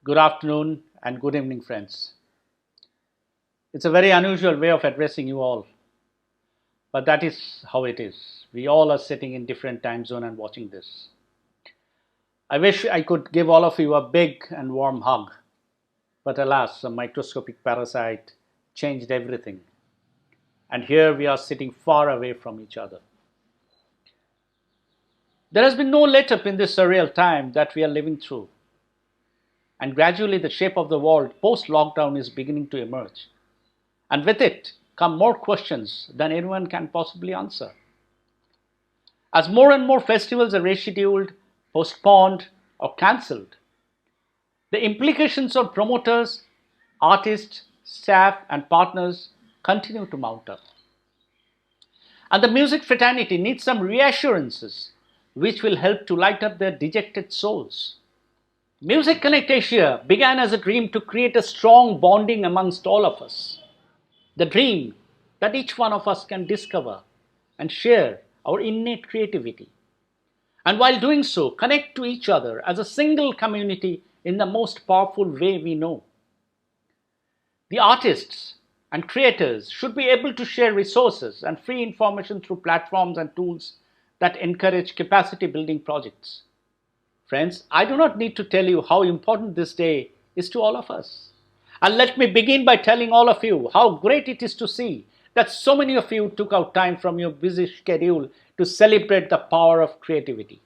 Good afternoon and good evening, friends. It's a very unusual way of addressing you all, but that is how it is. We all are sitting in different time zone and watching this. I wish I could give all of you a big and warm hug, but alas, a microscopic parasite changed everything. And here we are sitting far away from each other. There has been no let-up in this surreal time that we are living through. And gradually the shape of the world post-lockdown is beginning to emerge. And with it come more questions than anyone can possibly answer. As more and more festivals are rescheduled, postponed, or cancelled, the implications on promoters, artists, staff, and partners continue to mount up. And the music fraternity needs some reassurances which will help to light up their dejected souls. Music Connect Asia began as a dream to create a strong bonding amongst all of us. The dream that each one of us can discover and share our innate creativity. And while doing so, connect to each other as a single community in the most powerful way we know. The artists and creators should be able to share resources and free information through platforms and tools that encourage capacity building projects. Friends, I do not need to tell you how important this day is to all of us. And let me begin by telling all of you how great it is to see that so many of you took out time from your busy schedule to celebrate the power of creativity.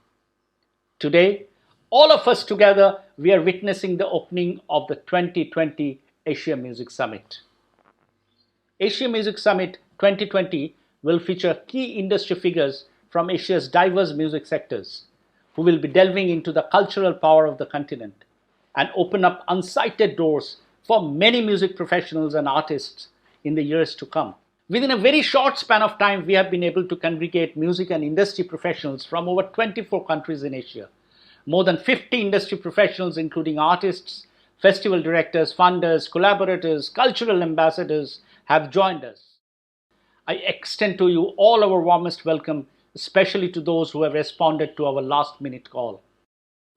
Today, all of us together, we are witnessing the opening of the 2020 Asia Music Summit. Asia Music Summit 2020 will feature key industry figures from Asia's diverse music sectors, who will be delving into the cultural power of the continent and open up unsighted doors for many music professionals and artists in the years to come. Within a very short span of time, we have been able to congregate music and industry professionals from over 24 countries in Asia. More than 50 industry professionals, including artists, festival directors, funders, collaborators, cultural ambassadors, have joined us. I extend to you all our warmest welcome, especially to those who have responded to our last-minute call.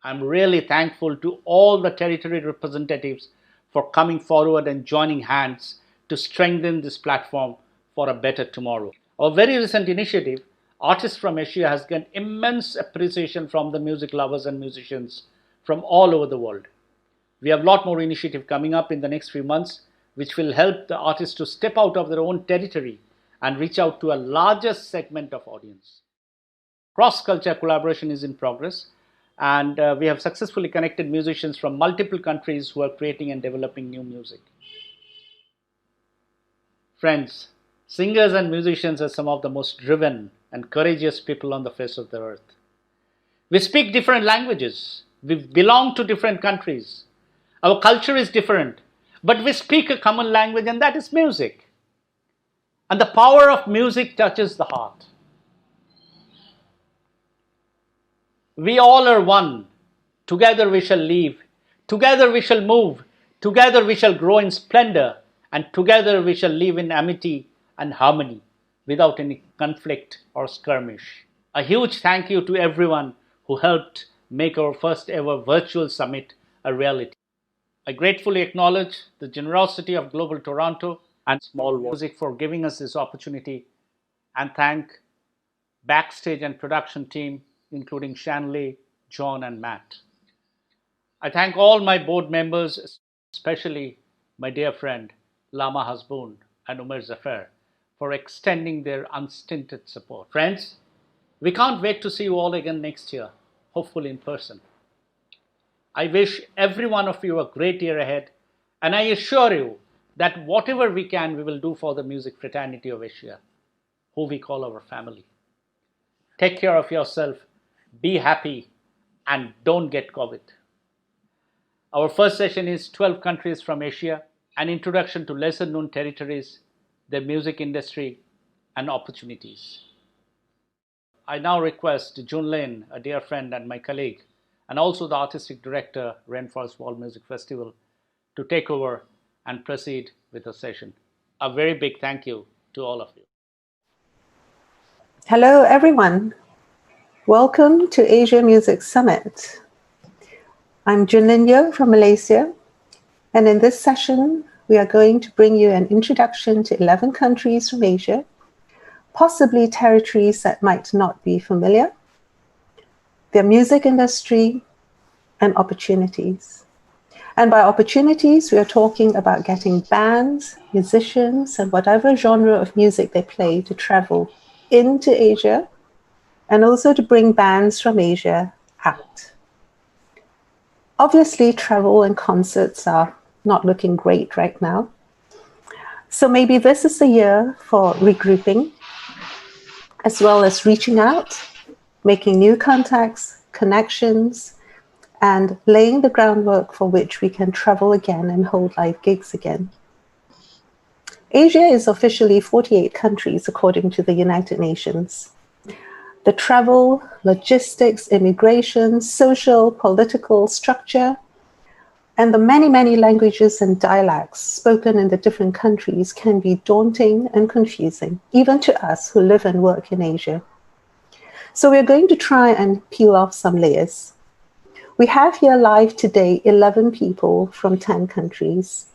I'm really thankful to all the territory representatives for coming forward and joining hands to strengthen this platform for a better tomorrow. Our very recent initiative, Artists from Asia, has gained immense appreciation from the music lovers and musicians from all over the world. We have a lot more initiative coming up in the next few months, which will help the artists to step out of their own territory and reach out to a larger segment of audience. Cross-culture collaboration is in progress, and we have successfully connected musicians from multiple countries who are creating and developing new music. Friends, singers and musicians are some of the most driven and courageous people on the face of the earth. We speak different languages. We belong to different countries. Our culture is different, but we speak a common language, and that is music. And the power of music touches the heart. We all are one. Together we shall live. Together we shall move. Together we shall grow in splendor. And together we shall live in amity and harmony without any conflict or skirmish. A huge thank you to everyone who helped make our first ever virtual summit a reality. I gratefully acknowledge the generosity of Global Toronto and Small Music for giving us this opportunity, and thank backstage and production team including Shanley, John, and Matt. I thank all my board members, especially my dear friend Lama Hasbun and Umar Zafar, for extending their unstinted support. Friends, we can't wait to see you all again next year, hopefully in person. I wish every one of you a great year ahead, and I assure you that whatever we can, we will do for the music fraternity of Asia, who we call our family. Take care of yourself, be happy, and don't get COVID. Our first session is 12 countries from Asia, an introduction to lesser known territories, their music industry, and opportunities. I now request Jonghyun Lee, a dear friend and my colleague, and also the artistic director, Rainforest World Music Festival, to take over and proceed with the session. A very big thank you to all of you. Hello, everyone. Welcome to Asia Music Summit. I'm Yeoh from Malaysia, and in this session, we are going to bring you an introduction to 11 countries from Asia, possibly territories that might not be familiar, their music industry, and opportunities. And by opportunities, we are talking about getting bands, musicians, and whatever genre of music they play to travel into Asia, and also to bring bands from Asia out. Obviously, travel and concerts are not looking great right now. So maybe this is the year for regrouping, as well as reaching out, making new contacts, connections, and laying the groundwork for which we can travel again and hold live gigs again. Asia is officially 48 countries according to the United Nations. The travel, logistics, immigration, social, political structure, and the many, many languages and dialects spoken in the different countries can be daunting and confusing, even to us who live and work in Asia. So we're going to try and peel off some layers. We have here live today 11 people from 10 countries.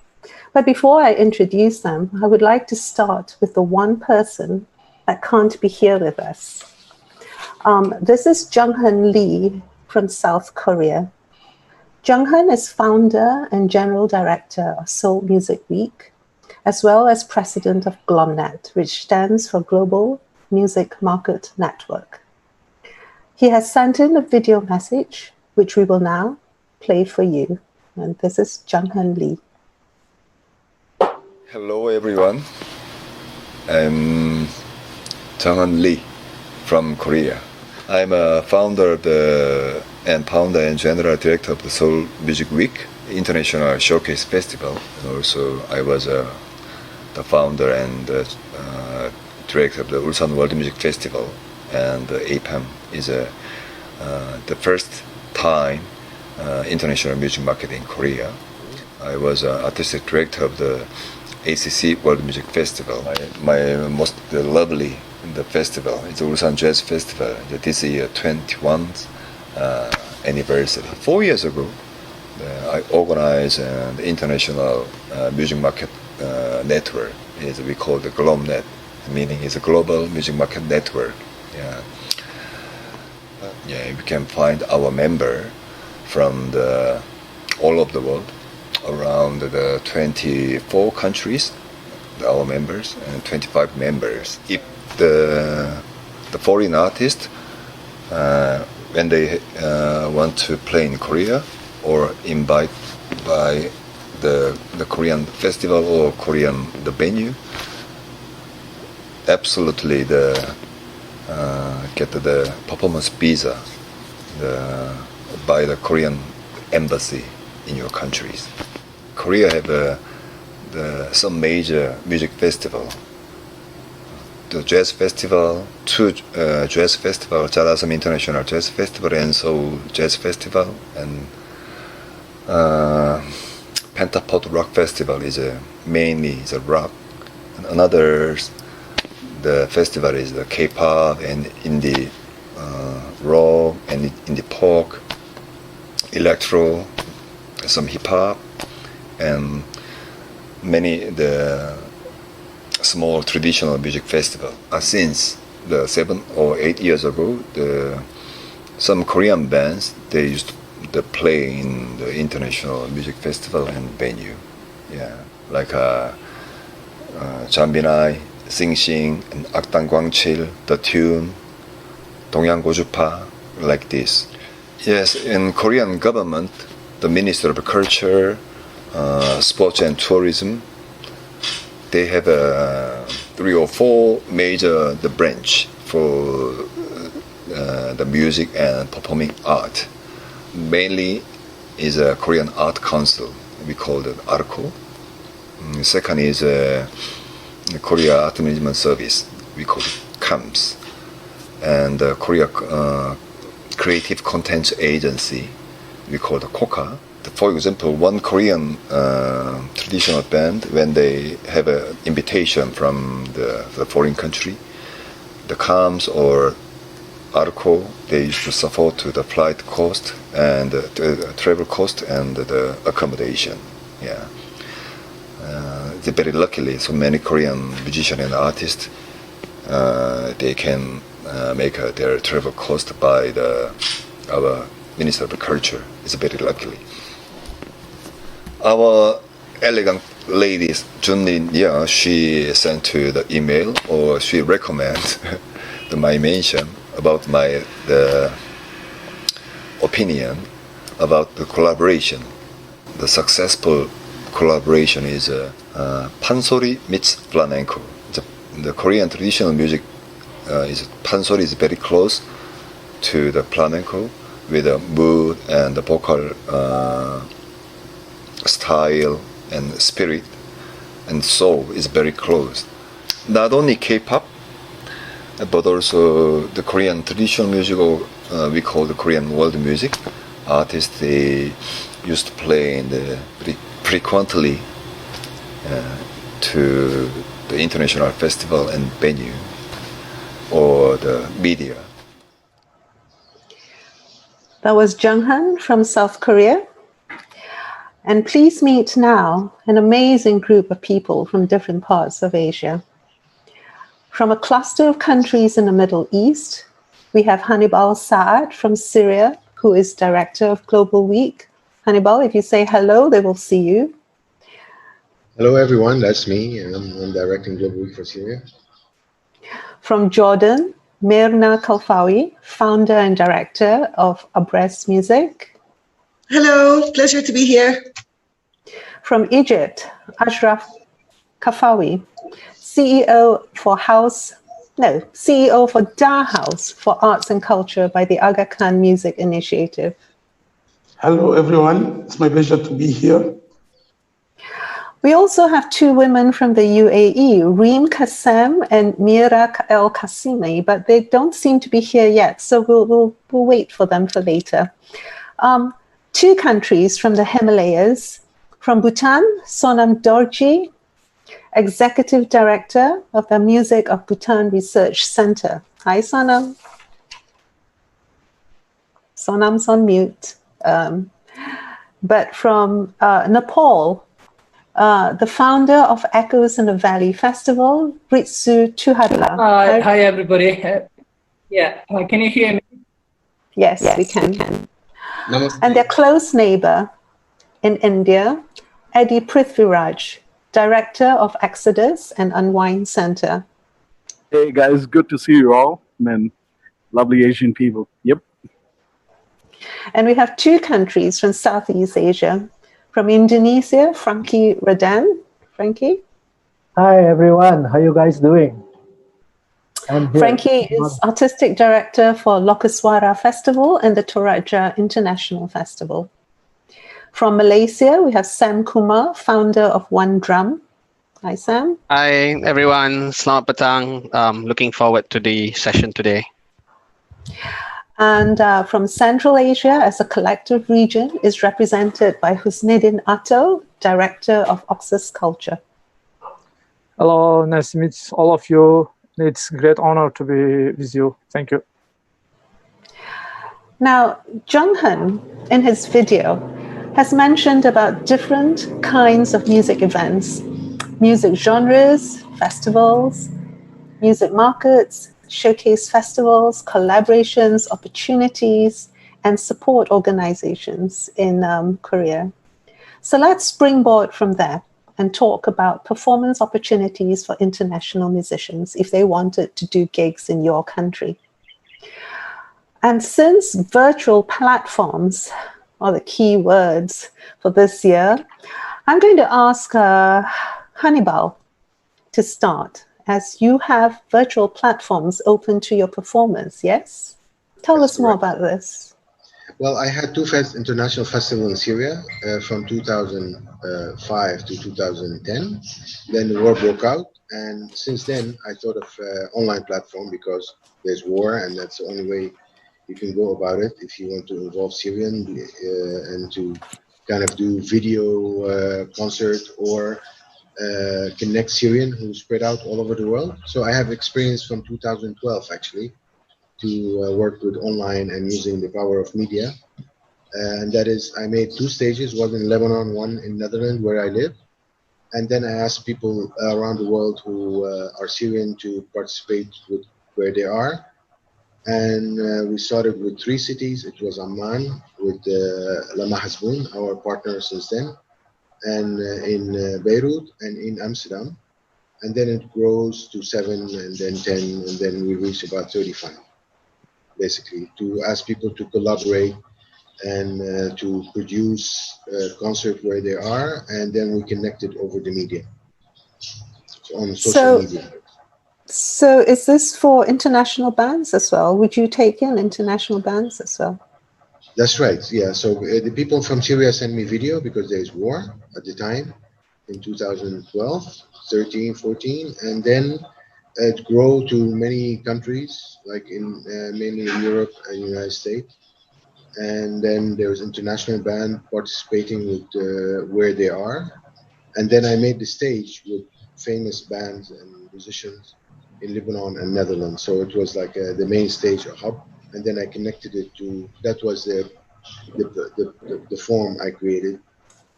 But before I introduce them, I would like to start with the one person that can't be here with us. This is Jonghyun Lee from South Korea. Jonghyun is founder and general director of Seoul Music Week, as well as president of GLOMNET, which stands for Global Music Market Network. He has sent in a video message, which we will now play for you. And this is Jonghyun Lee. Hello everyone. I'm Jonghyun Lee from Korea. I'm a founder and general director of the Seoul Music Week International Showcase Festival, and also I was the founder and director of the Ulsan World Music Festival, and APAM is the first time international music market in Korea. I was artistic director of the ACC World Music Festival. My most lovely the festival is the Ulsan Jazz Festival. This year 21st anniversary. 4 years ago, I organized the international music market network. We call the GLOMNET, meaning it's a global music market network. We can find our member from all over the world, around the 24 countries, our members, and 25 members. If the foreign artists, when they want to play in Korea or invite by the Korean festival or Korean the venue, absolutely get the performance visa by the Korean embassy in your countries. Korea have some major music festival. The jazz festival, two jazz festival, Jarasam International Jazz Festival and Seoul Jazz Festival, and Pentapod Rock Festival is mainly is a rock. And another the festival is the K-pop and indie rock and indie pop, electro, some hip hop, and many the small traditional music festival. Since the 7 or 8 years ago, some Korean bands they used to play in the international music festival and venue. Like Jambinai, Sing Sing, and Akdan Gwangchil, The Tune, Dongyang Gojupa, like this. Yes, in Korean government, the Minister of Culture, Sports and Tourism, they have 3 or 4 major branch for the music and performing art. Mainly is a Korean Art Council. We call it ARCO. Second is the Korea Art Management Service. We call it CAMS. And Korea Creative Content Agency. We call it KOKA. For example, one Korean traditional band, when they have an invitation from the foreign country, the CAMS or article, they used to support to the flight cost and the travel cost and the accommodation. Yeah. They very luckily, so many Korean musicians and artists, they can make their travel cost by our Minister of Culture. It's very luckily. Our elegant ladies, Jonghyun Lee, she sent to the email, or she recommends my mention about the opinion about the collaboration. The successful collaboration is pansori meets flamenco. The Korean traditional music pansori is very close to the flamenco with the mood and the vocal style and spirit, and soul is very close. Not only K-pop, but also the Korean traditional music, or we call the Korean world music. Artists, they used to play frequently to the international festival and venue or the media. That was Jonghyun from South Korea. And please meet now an amazing group of people from different parts of Asia. From a cluster of countries in the Middle East, we have Hannibal Saad from Syria, who is director of Global Week. Hannibal, if you say hello, they will see you. Hello, everyone. That's me. I'm directing Global Week for Syria. From Jordan, Mirna Khalfawi, founder and director of Abrez Music. Hello, pleasure to be here. From Egypt, Ashraf Qafawi, CEO for Da House for Arts and Culture by the Aga Khan Music Initiative. Hello, everyone. It's my pleasure to be here. We also have two women from the UAE, Reem Qassem and Mira El Qassimi, but they don't seem to be here yet, so we'll wait for them for later. Two countries from the Himalayas, from Bhutan, Sonam Dorji, Executive Director of the Music of Bhutan Research Center. Hi, Sonam. Sonam's on mute. But from Nepal, the founder of Echoes in the Valley Festival, Ritsu Tuhadla. Hi, everybody. Can you hear me? Yes, we can. And their close neighbor in India, Eddie Prthviraj, Director of Exodus and Unwind Center. Hey guys, good to see you all. Man, lovely Asian people. Yep. And we have two countries from Southeast Asia. From Indonesia, Franki Raden. Franki? Hi everyone, how you guys doing? Franki is Artistic Director for Lokeswara Festival and the Toraja International Festival. From Malaysia, we have Sam Kumar, founder of One Drum. Hi, Sam. Hi, everyone. Selamat petang. Looking forward to the session today. And from Central Asia, as a collective region, is represented by Husniddin Atto, Director of Oxus Culture. Hello, nice to meet all of you. It's a great honor to be with you. Thank you. Now, Jonghyun, in his video, has mentioned about different kinds of music events, music genres, festivals, music markets, showcase festivals, collaborations, opportunities, and support organizations in Korea. So let's springboard from there and talk about performance opportunities for international musicians if they wanted to do gigs in your country. And since virtual platforms are the key words for this year, I'm going to ask Hannibal to start, as you have virtual platforms open to your performers, yes? Tell us more about this. Well, I had two international festivals in Syria from 2005 to 2010. Then the war broke out, and since then I thought of online platform because there's war, and that's the only way you can go about it if you want to involve Syrian and to kind of do video concert or connect Syrian who spread out all over the world. So I have experience from 2012 actually to work with online and using the power of media. And that is, I made 2 stages, one in Lebanon, one in Netherlands, where I live. And then I asked people around the world who are Syrian to participate with where they are. And we started with 3 cities. It was Amman with Lama Hasboun, our partner since then, and in Beirut and in Amsterdam. And then it grows to 7 and then 10, and then we reach about 35, basically, to ask people to collaborate and to produce a concert where they are, and then we connect it over the media, so on social media. So is this for international bands as well? Would you take in international bands as well? That's right, yeah. So the people from Syria send me video because there is war at the time in 2012, 13, 14, and then it grew to many countries, like in mainly in Europe and United States. And then there was international band participating with where they are. And then I made the stage with famous bands and musicians in Lebanon and Netherlands. So it was like the main stage, a hub. And then I connected it to, that was the form I created.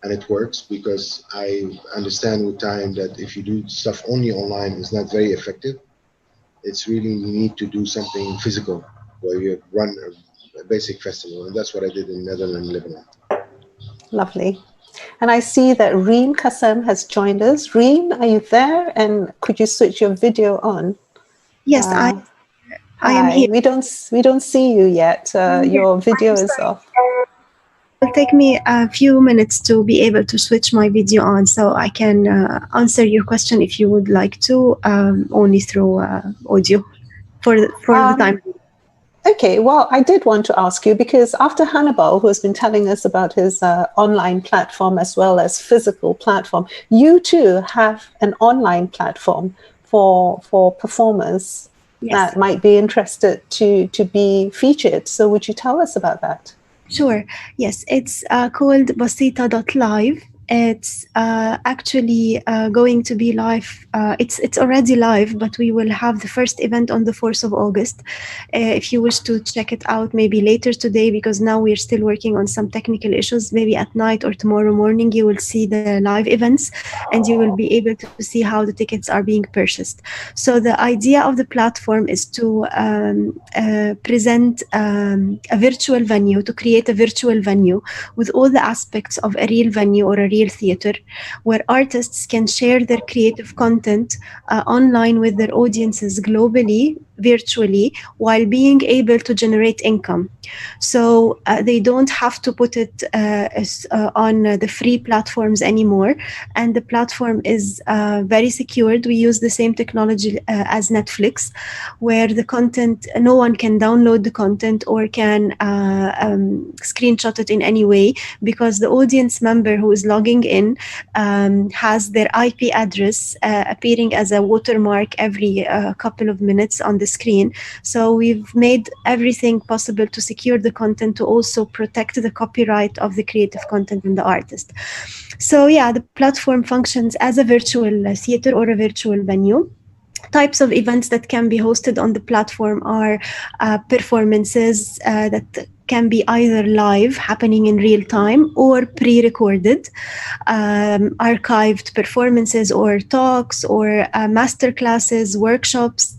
And it works because I understand with time that if you do stuff only online, it's not very effective. It's really, you need to do something physical where you run a basic festival. And that's what I did in Netherlands and Lebanon. Lovely. And I see that Reem Qassem has joined us. Reem, are you there? And could you switch your video on? Yes, I am here. We don't see you yet. Your video is off. It will take me a few minutes to be able to switch my video on, so I can answer your question if you would like to, only through audio for the time. Okay, well, I did want to ask you, because after Hannibal, who has been telling us about his online platform as well as physical platform, you too have an online platform for performers that might be interested to be featured. So would you tell us about that? Sure. Yes, it's called basita.live. It's actually going to be live. It's already live, but we will have the first event on the 4th of August. If you wish to check it out, maybe later today, because now we're still working on some technical issues. Maybe at night or tomorrow morning, you will see the live events and you will be able to see how the tickets are being purchased. So the idea of the platform is to present a virtual venue, to create a virtual venue with all the aspects of a real venue or a real theater, where artists can share their creative content online with their audiences globally, virtually, while being able to generate income. So they don't have to put it on the free platforms anymore. And the platform is very secured. We use the same technology as Netflix, where the content, no one can download the content or can screenshot it in any way, because the audience member who is logging in has their IP address appearing as a watermark every couple of minutes on the screen. So we've made everything possible to secure the content, to also protect the copyright of the creative content and the artist. So yeah, the platform functions as a virtual theater or a virtual venue. Types of events that can be hosted on the platform are performances that can be either live, happening in real time, or pre-recorded, archived performances or talks or master classes, workshops,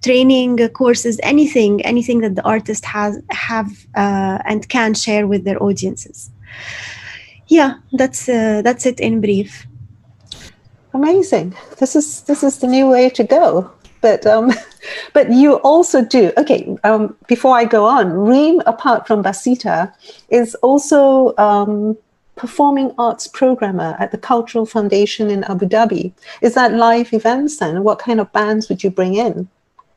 training courses, anything that the artist have and can share with their audiences. Yeah, that's it in brief. Amazing. This is the new way to go. But you also do, okay, before I go on, Reem, apart from Basita, is also performing arts programmer at the Cultural Foundation in Abu Dhabi. Is that live events then? What kind of bands would you bring in?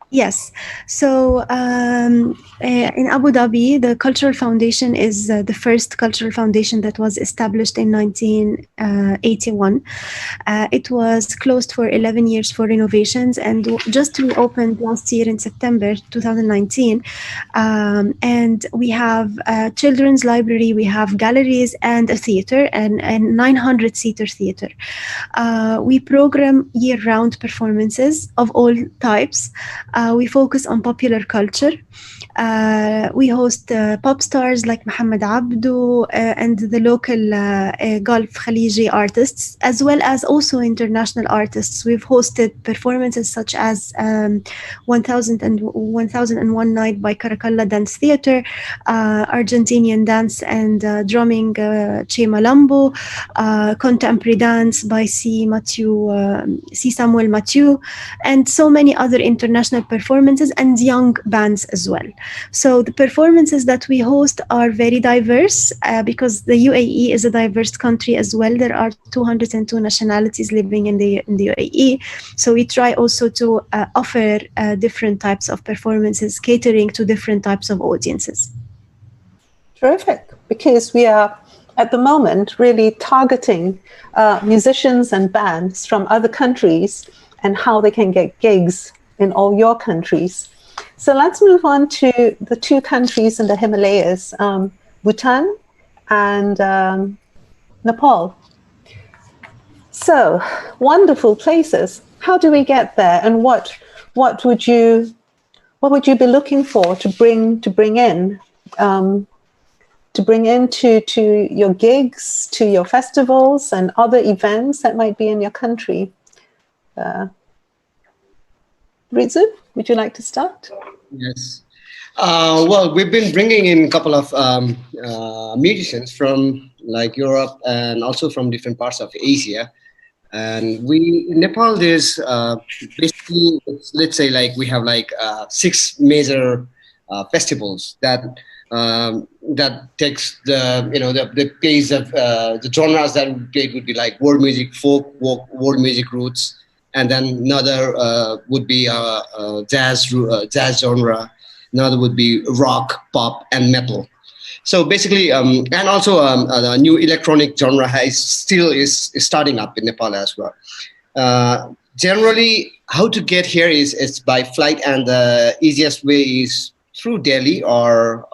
Yes. So in Abu Dhabi, the Cultural Foundation is the first cultural foundation that was established in 1981. It was closed for 11 years for renovations and just reopened last year in September 2019. And we have a children's library, we have galleries and a theater, and 900-seater theater. We program year-round performances of all types. we focus on popular culture. We host pop stars like Muhammad Abdu and the local Gulf Khaliji artists, as well as also international artists. We've hosted performances such as 1001 Night by Caracalla Dance Theatre, Argentinian dance and drumming Che Malambo, contemporary dance by C. Samuel Mathieu, and so many other international performances and young bands as well. So the performances that we host are very diverse because the UAE is a diverse country as well. There are 202 nationalities living in the UAE. So we try also to offer different types of performances, catering to different types of audiences. Terrific, because we are at the moment really targeting musicians and bands from other countries and how they can get gigs in all your countries. So let's move on to the two countries in the Himalayas, Bhutan and Nepal. So wonderful places. How do we get there, and what would you be looking for to bring in to your gigs, to your festivals and other events that might be in your country? Rizu, would you like to start? Yes. Well, we've been bringing in a couple of musicians from like Europe and also from different parts of Asia. And in Nepal, there's basically, let's say like we have like 6 major festivals that takes the pace of the genres that we played would be like world music, folk, world music roots, and then another would be jazz genre. Another would be rock, pop, and metal. So basically, and also a new electronic genre is starting up in Nepal as well. Generally, how to get here is by flight, and the easiest way is through Delhi, or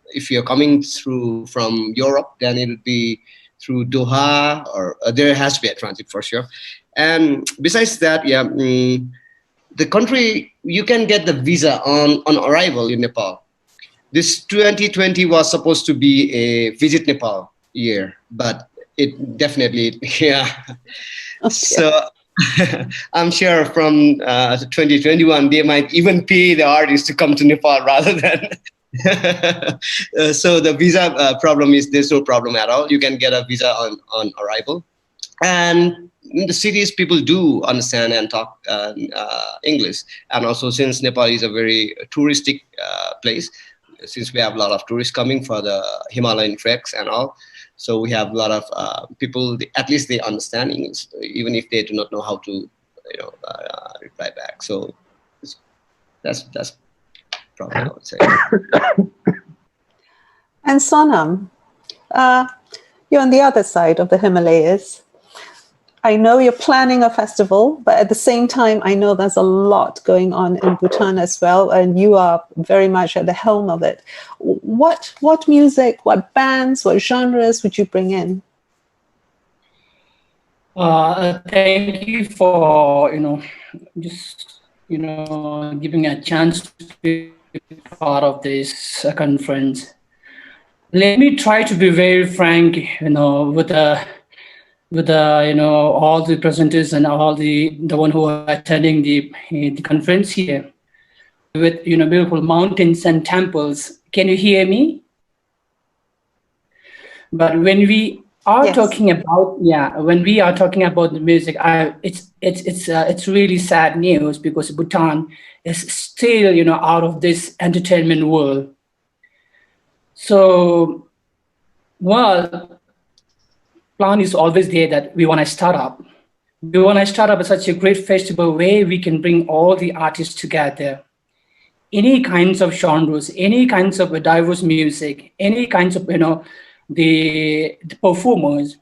if you're coming through from Europe, then it would be through Doha, or there has to be a transit for sure. And besides that, the country, you can get the visa on arrival in Nepal. This 2020 was supposed to be a Visit Nepal year, but it definitely, Okay. So I'm sure from 2021, they might even pay the artists to come to Nepal rather than. So the visa problem there's no problem at all. You can get a visa on arrival. And in the cities, people do understand and talk English. And also, since Nepal is a very touristic place, since we have a lot of tourists coming for the Himalayan treks and all, so we have a lot of people, at least they understand English, even if they do not know how to reply back. So that's probably I would say. And Sonam, you're on the other side of the Himalayas. I know you're planning a festival, but at the same time, I know there's a lot going on in Bhutan as well, and you are very much at the helm of it. What music, what bands, what genres would you bring in? Thank you for giving a chance to be part of this conference. Let me try to be very frank, with all the presenters and all the one who are attending the conference here, with beautiful mountains and temples. Can you hear me? But when we are talking about the music, it's really sad news, because Bhutan is still out of this entertainment world. So, plan is always there that we want to start up. We want to start up such a great festival where we can bring all the artists together. Any kinds of genres, any kinds of diverse music, any kinds of, the performers.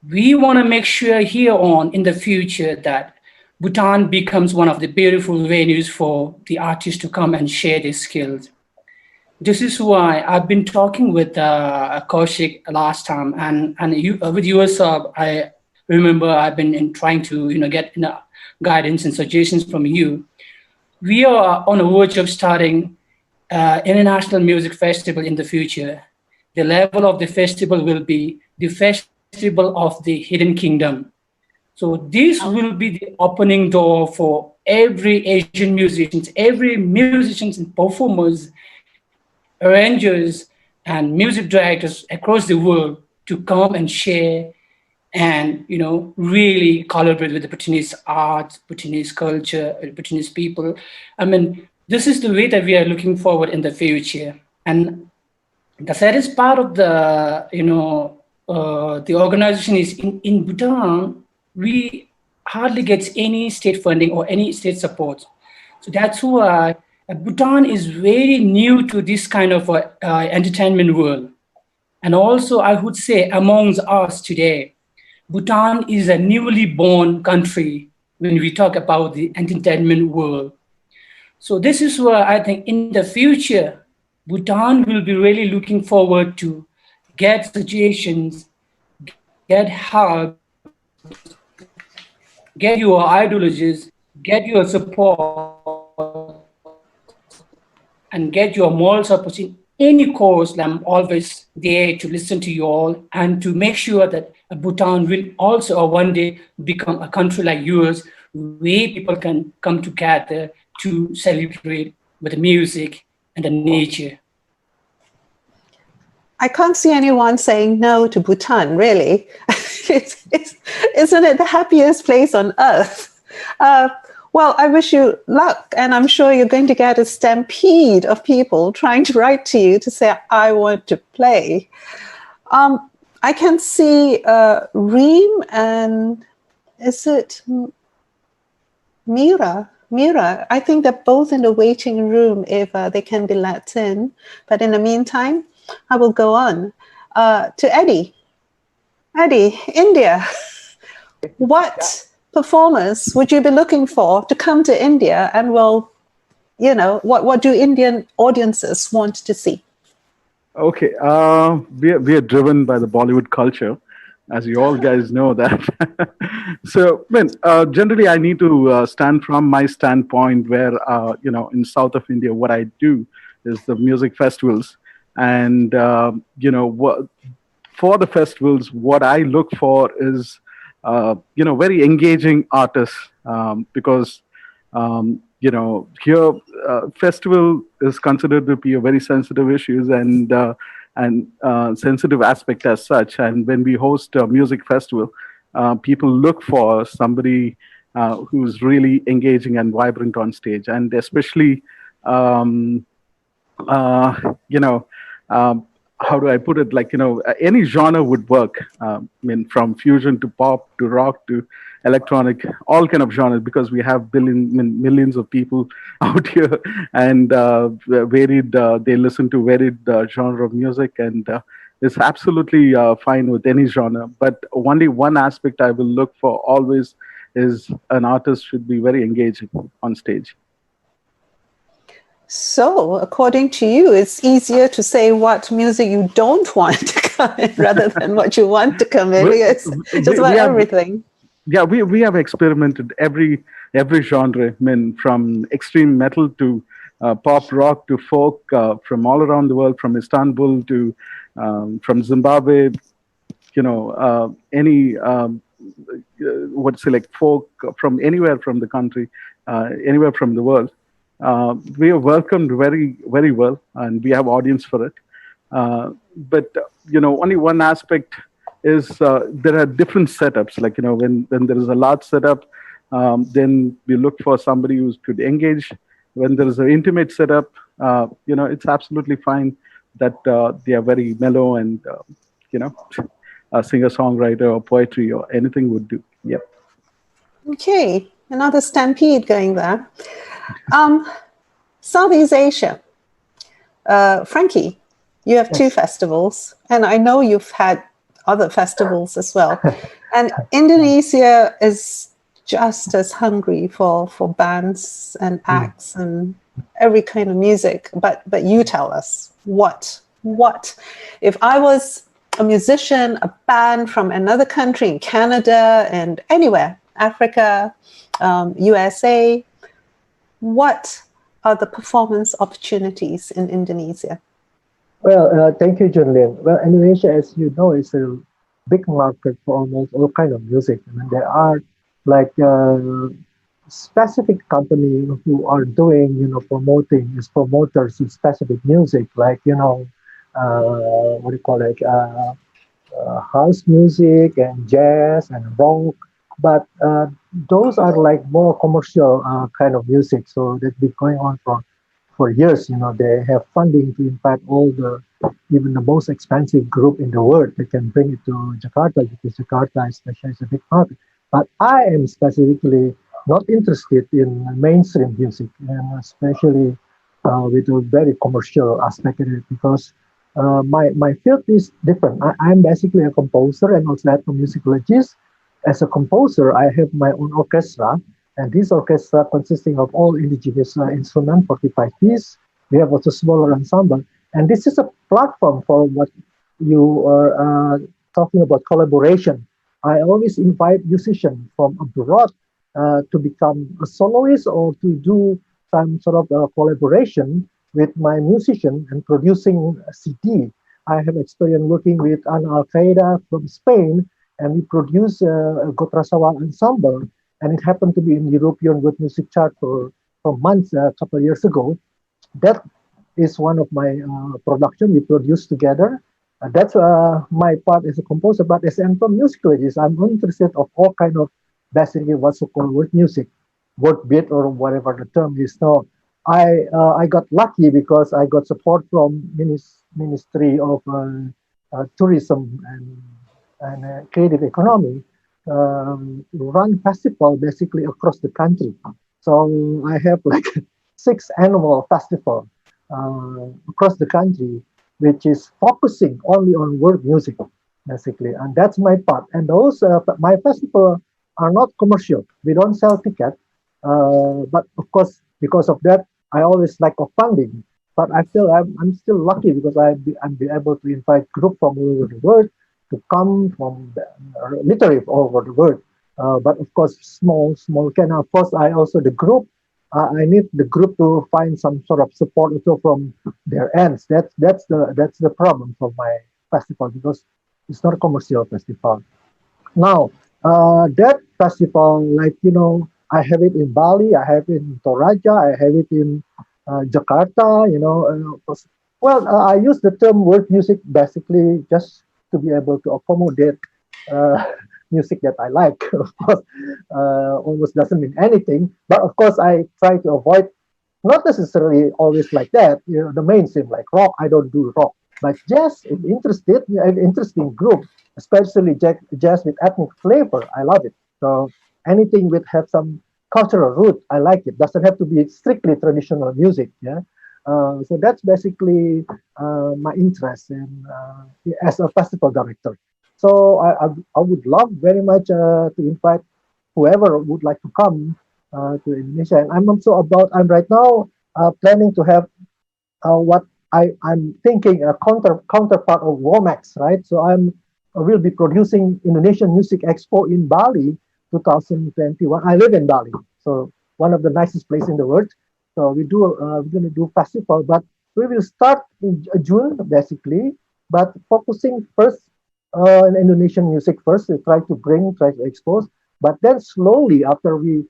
We want to make sure here on in the future that Bhutan becomes one of the beautiful venues for the artists to come and share their skills. This is why I've been talking with Kaushik last time, and with yourself, I remember I've been trying to get guidance and suggestions from you. we are on the verge of starting international music festival in the future. The level of the festival will be the Festival of the Hidden Kingdom. So this will be the opening door for every Asian musicians, every musicians and performers, arrangers, and music directors across the world to come and share and really collaborate with the Bhutanese art, Bhutanese culture, Bhutanese people. I mean, this is the way that we are looking forward in the future. And the saddest part of the the organization is in Bhutan, we hardly get any state funding or any state support. So that's why Bhutan is very new to this kind of entertainment world. And also, I would say amongst us today, Bhutan is a newly born country when we talk about the entertainment world. So this is where I think in the future, Bhutan will be really looking forward to get suggestions, get help, get your ideologies, get your support, and get your moral support in any course. I'm always there to listen to you all and to make sure that Bhutan will also one day become a country like yours, where people can come together to celebrate with the music and the nature. I can't see anyone saying no to Bhutan, really. Isn't it the happiest place on earth? Well, I wish you luck, and I'm sure you're going to get a stampede of people trying to write to you to say, I want to play. I can see Reem and, is it Mira? Mira, I think they're both in the waiting room if they can be let in. But in the meantime, I will go on to Eddie. Eddie, India. What performers would you be looking for to come to India? And well, what do Indian audiences want to see? Okay, we are driven by the Bollywood culture, as you all guys know that. So, generally I need to stand from my standpoint where, in south of India, what I do is the music festivals. And, for the festivals, what I look for is, very engaging artists because, here festival is considered to be a very sensitive issues and sensitive aspect as such. And when we host a music festival, people look for somebody who's really engaging and vibrant on stage, and especially, how do I put it? Like, any genre would work. From fusion to pop to rock to electronic, all kind of genres, because we have millions of people out here, and varied. They listen to varied genre of music, and it's absolutely fine with any genre. But only one aspect I will look for always is an artist should be very engaging on stage. So, according to you, it's easier to say what music you don't want to come in rather than what you want to come in. It's just about everything. Yeah, we have experimented every genre, from extreme metal to pop rock to folk, from all around the world, from Istanbul to from Zimbabwe, any folk from anywhere from the country, anywhere from the world. We are welcomed very, very well, and we have audience for it. But only one aspect is there are different setups. Like when there is a large setup, then we look for somebody who could engage. When there is an intimate setup, it's absolutely fine that they are very mellow and a singer-songwriter or poetry or anything would do. Yep. Okay, another stampede going there. Southeast Asia. Frankie, you have two festivals, and I know you've had other festivals as well. And Indonesia is just as hungry for bands and acts and every kind of music. But you tell us, what? If I was a musician, a band from another country in Canada and anywhere, Africa, USA, what are the performance opportunities in Indonesia? Well, thank you, Junlin. Well, Indonesia, as you know, is a big market for almost all kind of music. I mean, there are like specific companies who are doing, promoting as promoters in specific music, like, what do you call it, house music and jazz and rock. But those are like more commercial kind of music. So that's been going on for years. They have funding to invite even the most expensive group in the world. They can bring it to Jakarta because Jakarta especially is a big market. But I am specifically not interested in mainstream music, and especially with a very commercial aspect of it, because my field is different. I'm basically a composer and also a musicologist. As a composer, I have my own orchestra, and this orchestra consisting of all indigenous instruments, 45 pieces. We have also smaller ensemble, and this is a platform for what you are talking about collaboration. I always invite musicians from abroad to become a soloist or to do some sort of collaboration with my musician and producing a CD. I have experience working with An Al-Qaeda from Spain, and we produce a Gotrasawa ensemble, and it happened to be in European World Music Chart for months a couple of years ago. That is one of my production we produced together. That's my part as a composer, but as an musicologist, I'm interested of all kind of basically what's called world music, world beat, or whatever the term is now. I got lucky because I got support from Ministry of Tourism and Creative Economy run festival basically across the country. So I have like 6 annual festival across the country, which is focusing only on world music, basically. And that's my part. And those, my festival are not commercial. We don't sell tickets. But of course, because of that, I always lack of funding. But I feel I'm still lucky because I'm able to invite groups from all over the world to come from literally all over the world. But of course, small can. Of course, I also the group. I need the group to find some sort of support also from their ends. That's the problem for my festival, because it's not a commercial festival. Now that festival, like I have it in Bali, I have it in Toraja, I have it in Jakarta. I use the term world music basically just to be able to accommodate music that I like. Of course, almost doesn't mean anything. But of course, I try to avoid, not necessarily always like that. The mainstream like rock, I don't do rock. But jazz, if interested, an interesting group, especially jazz with ethnic flavor, I love it. So anything with have some cultural root, I like it. Doesn't have to be strictly traditional music. Yeah. So that's basically my interest in as a festival director. So I would love very much to invite whoever would like to come to Indonesia. And I'm right now planning to have what I'm thinking a counterpart of WOMAX, right? So I will be producing Indonesian Music Expo in Bali 2021. I live in Bali, so one of the nicest places in the world. So we're going to do festival, but we will start in June basically, but focusing first on Indonesian music first, to try to expose, but then slowly after we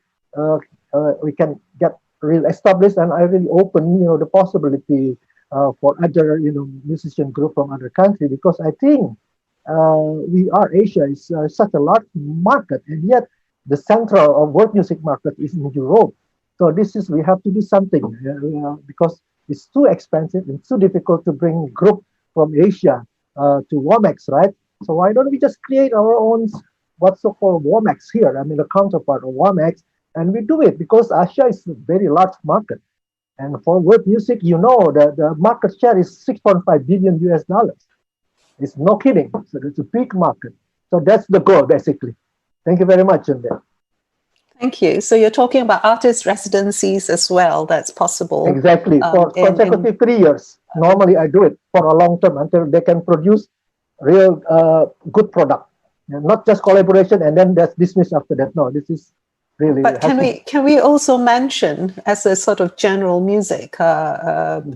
can get real established, and I really open the possibility for other musician group from other country, because I think Asia is such a large market, and yet the central of world music market is in Europe. So we have to do something because it's too expensive and too difficult to bring group from Asia to WOMAX, right? So why don't we just create our own what's so-called WOMAX here? I mean, the counterpart of WOMAX, and we do it because Asia is a very large market. And for world music, the market share is $6.5 billion US. It's no kidding. So it's a big market. So that's the goal, basically. Thank you very much, Junlin. Thank you. So you're talking about artist residencies as well. That's possible. Exactly. For consecutive 3 years. Normally, I do it for a long term until they can produce real good product. Not just collaboration and then that's dismissed after that. No, this is really. But can we also mention, as a sort of general music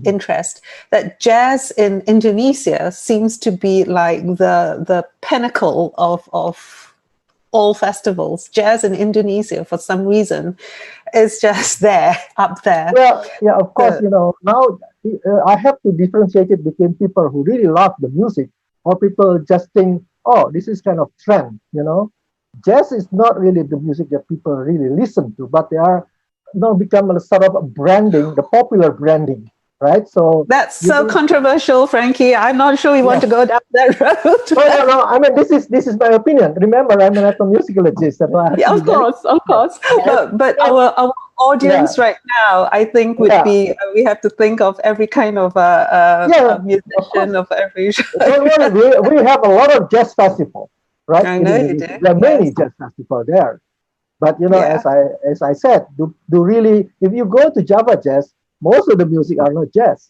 interest, that jazz in Indonesia seems to be like the pinnacle of all festivals. Jazz in Indonesia, for some reason, is just there, up there. Well, yeah, of course, now I have to differentiate it between people who really love the music or people just think, oh, this is kind of trend, Jazz is not really the music that people really listen to, but they are now become a sort of branding, the popular branding, right? So that's so controversial, Frankie. I'm not sure we want to go down that road. No. I mean, this is my opinion. Remember, I'm an ethnomusicologist. Yeah, of course. But our audience right now, I think, would be we have to think of every kind of musician of every. Don't worry, we have a lot of jazz festivals. Right? I know you do. There are many jazz festivals there, but as I said, do really, if you go to Java Jazz, most of the music are not jazz.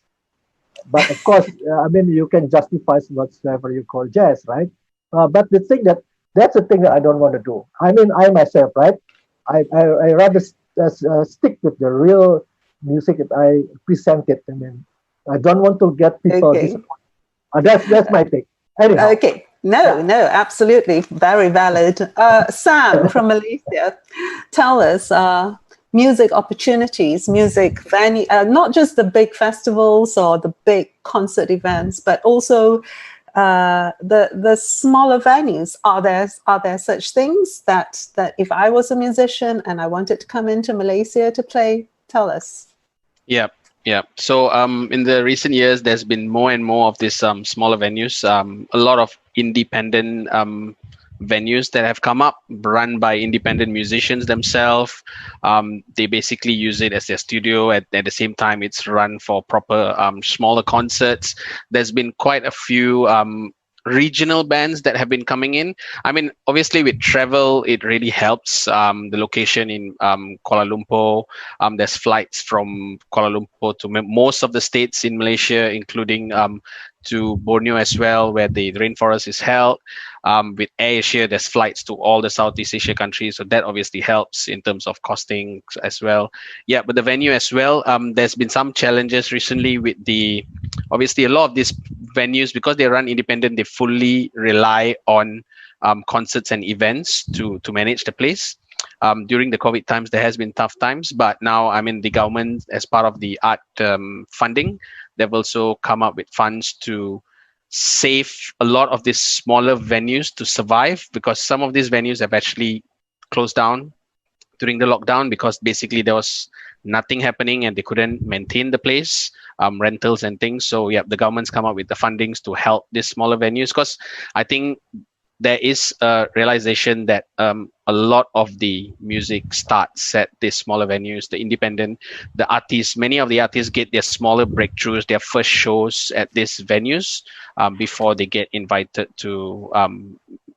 But of course, I mean, you can justify whatsoever you call jazz, right? But the thing that's the thing that I don't want to do. I mean, I myself, right? I rather stick with the real music that I presented. I mean, I don't want to get people disappointed. That's my take. Anyhow. Okay. No, absolutely. Very valid. Sam from Malaysia, tell us music opportunities, music venue, not just the big festivals or the big concert events, but also the smaller venues. Are there such things that if I was a musician and I wanted to come into Malaysia to play, tell us. Yeah. So in the recent years, there's been more and more of these smaller venues. A lot of independent venues that have come up, run by independent musicians themselves. They basically use it as their studio. At the same time, it's run for proper smaller concerts. There's been quite a few regional bands that have been coming in. I mean, obviously with travel, it really helps. The location in Kuala Lumpur, there's flights from Kuala Lumpur to most of the states in Malaysia, including to Borneo as well, where the Rainforest is held. With AirAsia, there's flights to all the Southeast Asia countries, so that obviously helps in terms of costing as well. Yeah, but the venue as well, there's been some challenges recently with obviously a lot of these venues, because they run independent, they fully rely on concerts and events to manage the place. During the COVID times, there has been tough times, but now, I mean, the government, as part of the art funding, they've also come up with funds to save a lot of these smaller venues to survive, because some of these venues have actually closed down during the lockdown because basically there was nothing happening and they couldn't maintain the place, rentals and things. So yeah, the government's come up with the fundings to help these smaller venues, because I think there is a realization that a lot of the music starts at these smaller venues, the independent, the artists, many of the artists get their smaller breakthroughs, their first shows at these venues before they get invited to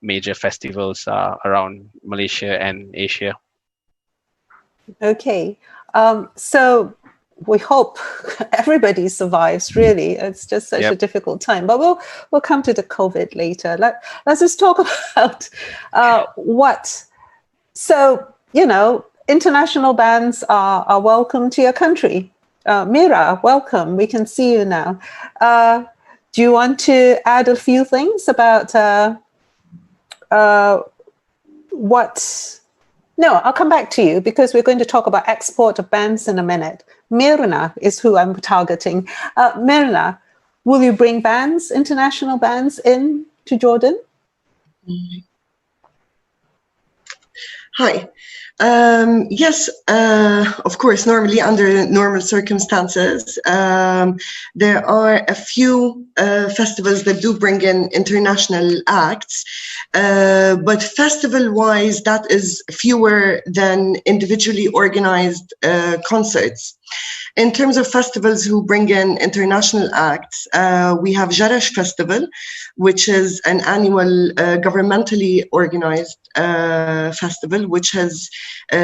major festivals around Malaysia and Asia. Okay, so we hope everybody survives, really. It's just such a difficult time, but we'll come to the COVID later. Let's just talk about international bands are welcome to your country. Mira, welcome. We can see you now. Do you want to add a few things about what? No, I'll come back to you, because we're going to talk about export of bands in a minute. Mirna is who I'm targeting. Mirna, will you bring bands, international bands, in to Jordan? Hi. Yes, of course, normally under normal circumstances, there are a few festivals that do bring in international acts, but festival-wise, that is fewer than individually organized concerts. In terms of festivals who bring in international acts, we have Jarash Festival, which is an annual governmentally organized festival, which has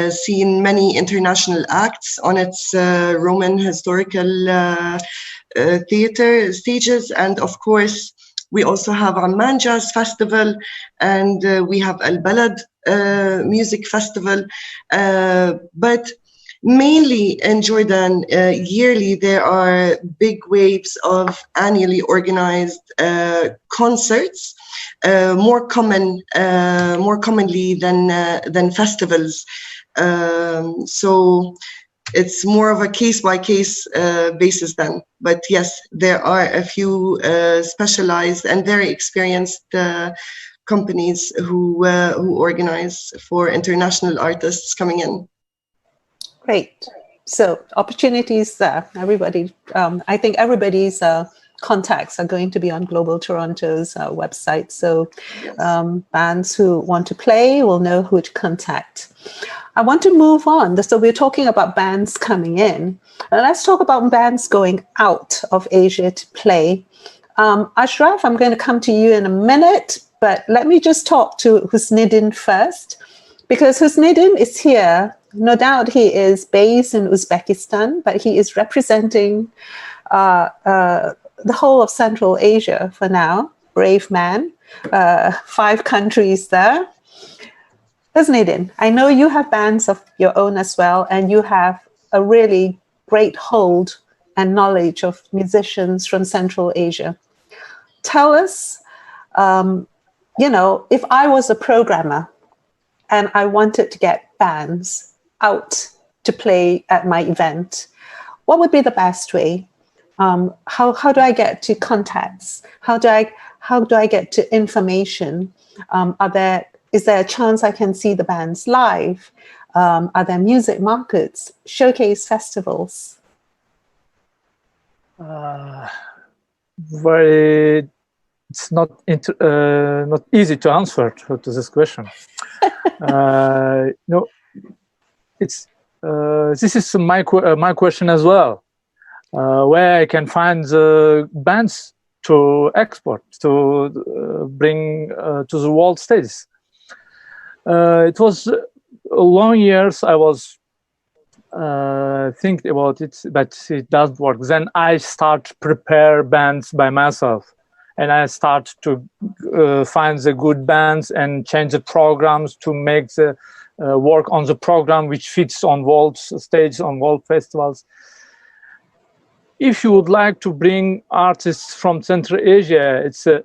seen many international acts on its Roman historical theater stages. And of course, We also have Amman Jazz Festival, and we have Al Balad Music Festival. But mainly in Jordan, yearly there are big waves of annually organized concerts, more commonly than festivals. So it's more of a case-by-case basis then. But yes, there are a few specialized and very experienced companies who organize for international artists coming in. Great. So opportunities there. Everybody, I think everybody's contacts are going to be on Global Toronto's website. So bands who want to play will know who to contact. I want to move on. So we're talking about bands coming in. Let's talk about bands going out of Asia to play. Ashraf, I'm going to come to you in a minute, but let me just talk to Husniddin first, because Husniddin is here. No doubt he is based in Uzbekistan, but he is representing the whole of Central Asia for now. Brave man, 5 countries there. Husniddin, I know you have bands of your own as well, and you have a really great hold and knowledge of musicians from Central Asia. Tell us, if I was a programmer and I wanted to get bands out to play at my event, what would be the best way? How do I get to contacts? How do I get to information? Is there a chance I can see the bands live? Are there music markets, showcase festivals? It's not easy to answer to this question. No, it's this is my question as well. Where I can find the bands to export, to bring to the world stage. It was long years I was thinking about it, but it doesn't work. Then I start prepare bands by myself, and I start to find the good bands and change the programs to make the work on the program which fits on world stage, on world festivals. If you would like to bring artists from Central Asia, it's a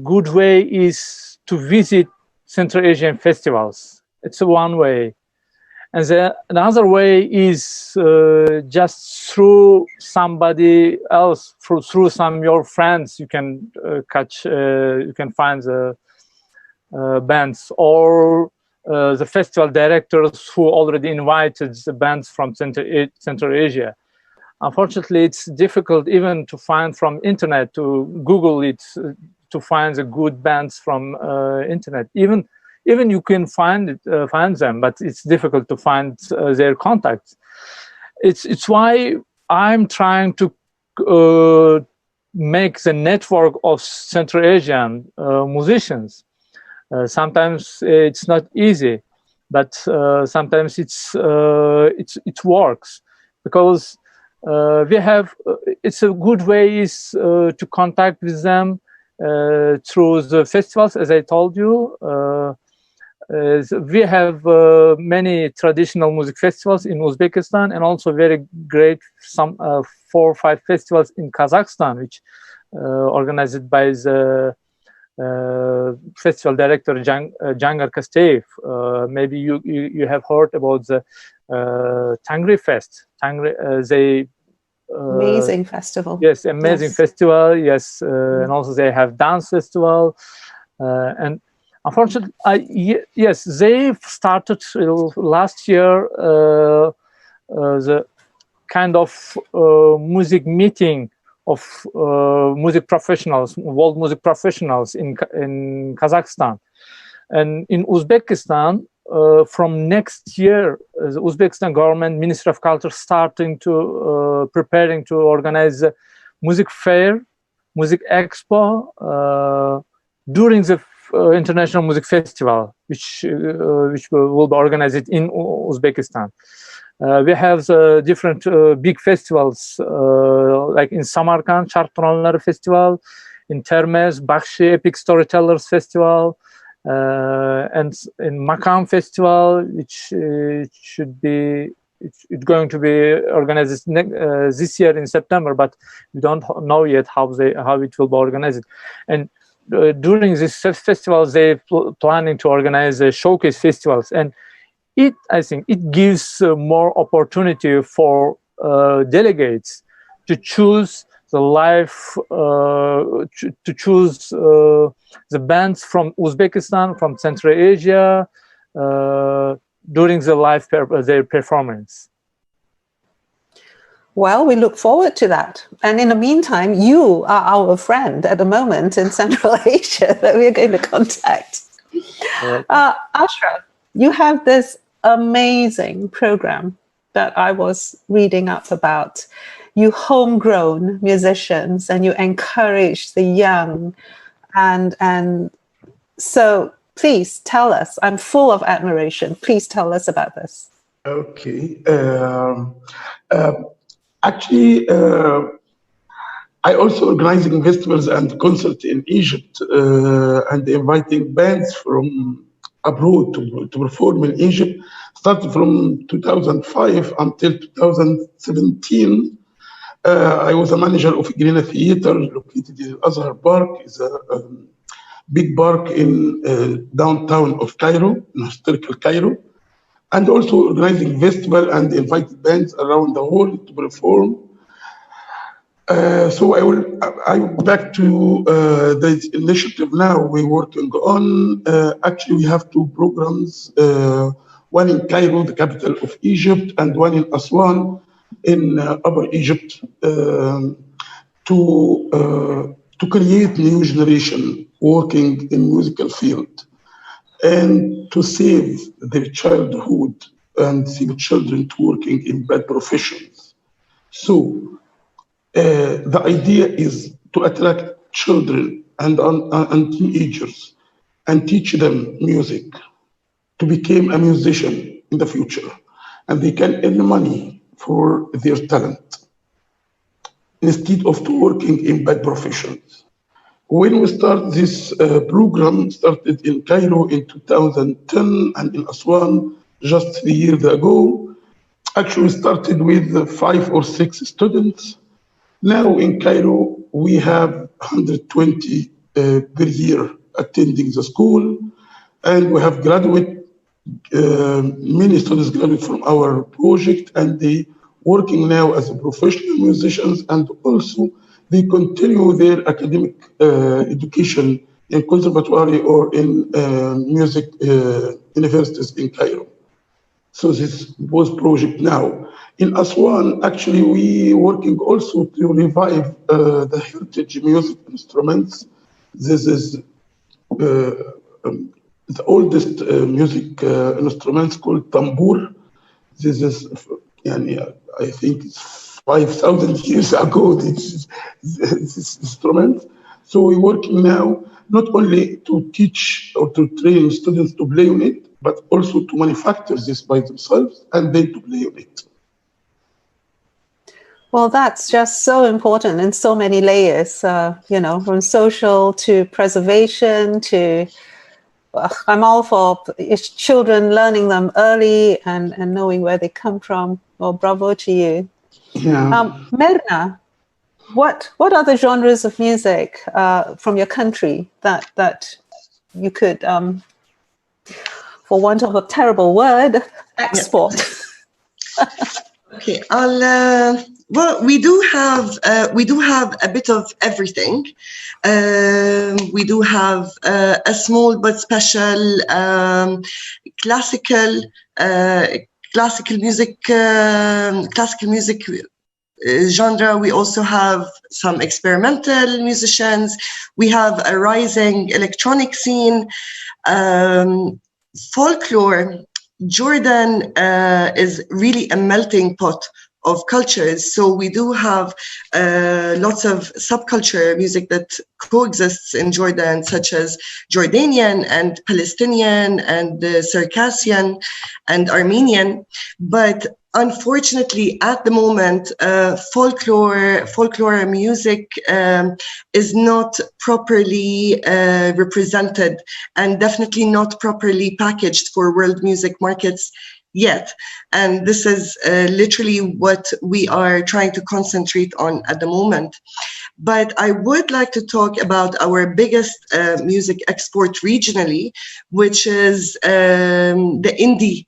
good way is to visit Central Asian festivals. It's one way. And another way is just through somebody else, through some of your friends, you can you can find the bands, or the festival directors who already invited the bands from Central Asia. Unfortunately, it's difficult even to find from internet, to Google it, to find the good bands from internet. Even you can find them, but it's difficult to find their contacts. It's why I'm trying to make the network of Central Asian musicians. Sometimes it's not easy, but sometimes it works, because we have it's a good way is to contact with them through the festivals, as I told you. We have many traditional music festivals in Uzbekistan, and also very great 4 or 5 festivals in Kazakhstan, which organized by the festival director Jangar Kasteyev. Maybe you have heard about the Tangri Fest. Tangri, amazing festival. Yes, amazing festival. Yes, and also they have dance festival, and unfortunately, yes, they started last year the kind of music meeting of music professionals, world music professionals in Kazakhstan, and in Uzbekistan. From next year, the Uzbekistan government, Ministry of Culture, preparing to organize a music fair, music expo during the International Music Festival, which will be organized in Uzbekistan. We have different big festivals, like in Samarkand, Chartronlar Festival, in Termez, Bakshi Epic Storytellers Festival, and in Makam Festival, which should be it's going to be organized this year in September, but we don't know yet how it will be organized. And during this festival, they're planning to organize showcase festivals, and I think it gives more opportunity for delegates to choose the live, to choose the bands from Uzbekistan, from Central Asia, during the their performance. Well, we look forward to that. And in the meantime, you are our friend at the moment in Central Asia that we're going to contact. Ashraf, you have this amazing program that I was reading up about. You homegrown musicians and you encourage the young. And so please tell us, I'm full of admiration. Please tell us about this. Okay. Actually, I also organizing festivals and concerts in Egypt and inviting bands from abroad to perform in Egypt, starting from 2005 until 2017. I was a manager of Green Theater located in Azhar Park. It's a big park in downtown of Cairo, in historical Cairo, and also organizing festival and invited bands around the world to perform. So I back to the initiative now we're working on. Actually, we have two programs, one in Cairo, the capital of Egypt, and one in Aswan in Upper Egypt, to create new generation working in musical field and to save their childhood and save children to working in bad professions. So the idea is to attract children and teenagers and teach them music to become a musician in the future, and they can earn money for their talent instead of working in bad professions. When we start this program, started in Cairo in 2010 and in Aswan just 3 years ago. Actually, started with 5 or 6 students. Now in Cairo, we have 120 per year attending the school, and we have many students graduate from our project, and they working now as professional musicians, and also they continue their academic education in conservatory or in music universities in Cairo. So this was project now. In Aswan, actually, we working also to revive the heritage music instruments. This is the oldest music instruments called tambur. This is, I think it's 5,000 years ago, this instrument. So we're working now not only to teach or to train students to play on it, but also to manufacture this by themselves and then to play on it. Well, that's just so important in so many layers, from social to preservation to, I'm all for children learning them early and knowing where they come from. Well, bravo to you. Yeah. Mirna, what are the genres of music from your country that you could, for want of a terrible word, export? Okay, well, we do have a bit of everything. We do have a small but special classical music genre. We also have some experimental musicians. We have a rising electronic scene. Folklore. Jordan is really a melting pot of cultures. So we do have lots of subculture music that coexists in Jordan, such as Jordanian and Palestinian and Circassian and Armenian. But unfortunately, at the moment, folklore music is not properly represented and definitely not properly packaged for world music markets yet. And this is literally what we are trying to concentrate on at the moment. But I would like to talk about our biggest music export regionally, which is the indie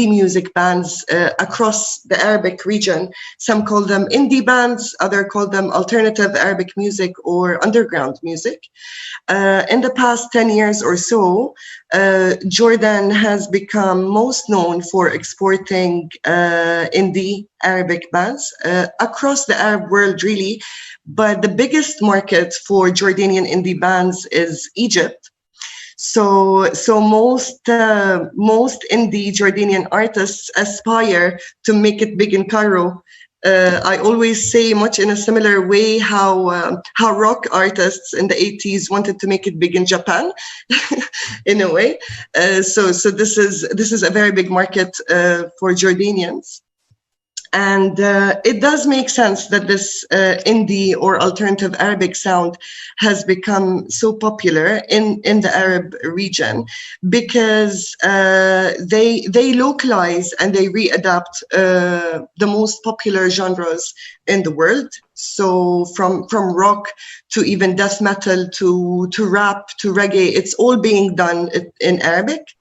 music bands across the Arabic region. Some call them indie bands, others call them alternative Arabic music or underground music. In the past 10 years or so, Jordan has become most known for exporting indie Arabic bands across the Arab world, really. But the biggest market for Jordanian indie bands is Egypt. So most indie Jordanian artists aspire to make it big in Cairo. I always say, much in a similar way, how rock artists in the 80s wanted to make it big in Japan, in a way. So this is a very big market for Jordanians. And it does make sense that this indie or alternative Arabic sound has become so popular in the Arab region, because they localize and they readapt the most popular genres in the world. So from rock to even death metal to rap to reggae, it's all being done in Arabic.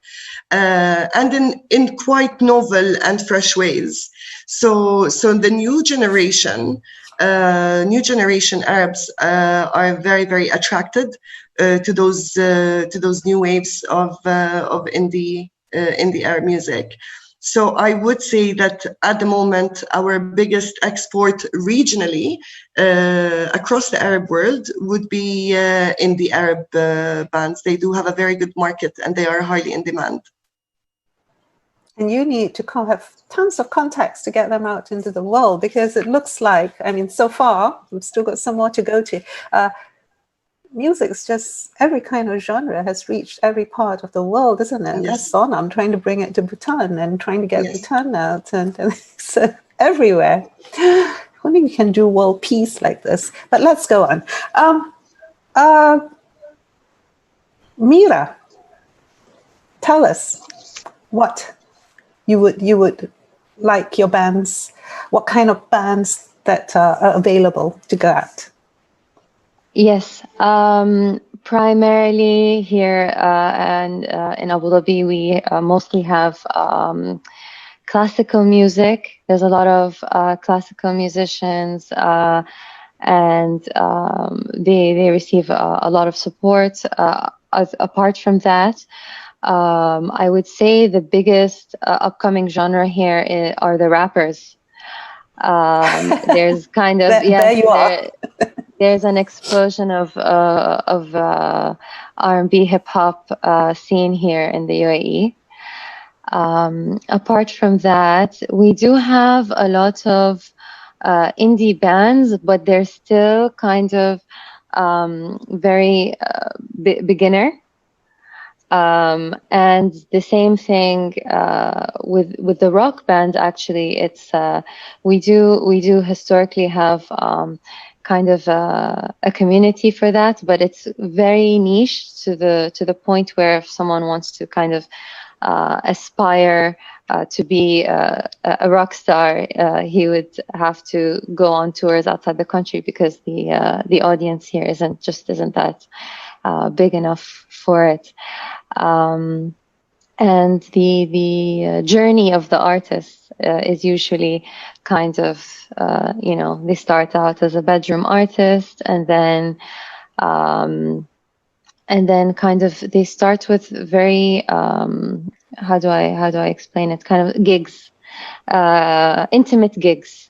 And in quite novel and fresh ways. So the new generation Arabs are very, very attracted to those new waves of indie Arab music. So I would say that at the moment, our biggest export regionally across the Arab world would be indie Arab bands. They do have a very good market and they are highly in demand. And you need to have tons of contacts to get them out into the world, because it looks like, I mean, so far, we've still got some more to go to. Music's just, every kind of genre has reached every part of the world, isn't it? Yes. I'm trying to bring it to Bhutan and trying to get Bhutan out, and it's everywhere. Only we can do world peace like this. But let's go on. Mira, tell us what you would like your bands, what kind of bands that are available to go out? Yes, primarily here and in Abu Dhabi, we mostly have classical music. There's a lot of classical musicians, and they receive a lot of support. Apart from that, I would say the biggest upcoming genre here are the rappers. There's kind of there you are. There's an explosion of R&B hip hop scene here in the UAE. Apart from that, we do have a lot of indie bands, but they're still kind of very beginner. And the same thing with the rock band. Actually, it's we do historically have kind of a community for that, but it's very niche to the point where if someone wants to kind of aspire to be a rock star, he would have to go on tours outside the country, because the audience here isn't that big enough for it. And the journey of the artist is usually kind of they start out as a bedroom artist, and then kind of they start with very how do I explain it, kind of gigs, intimate gigs,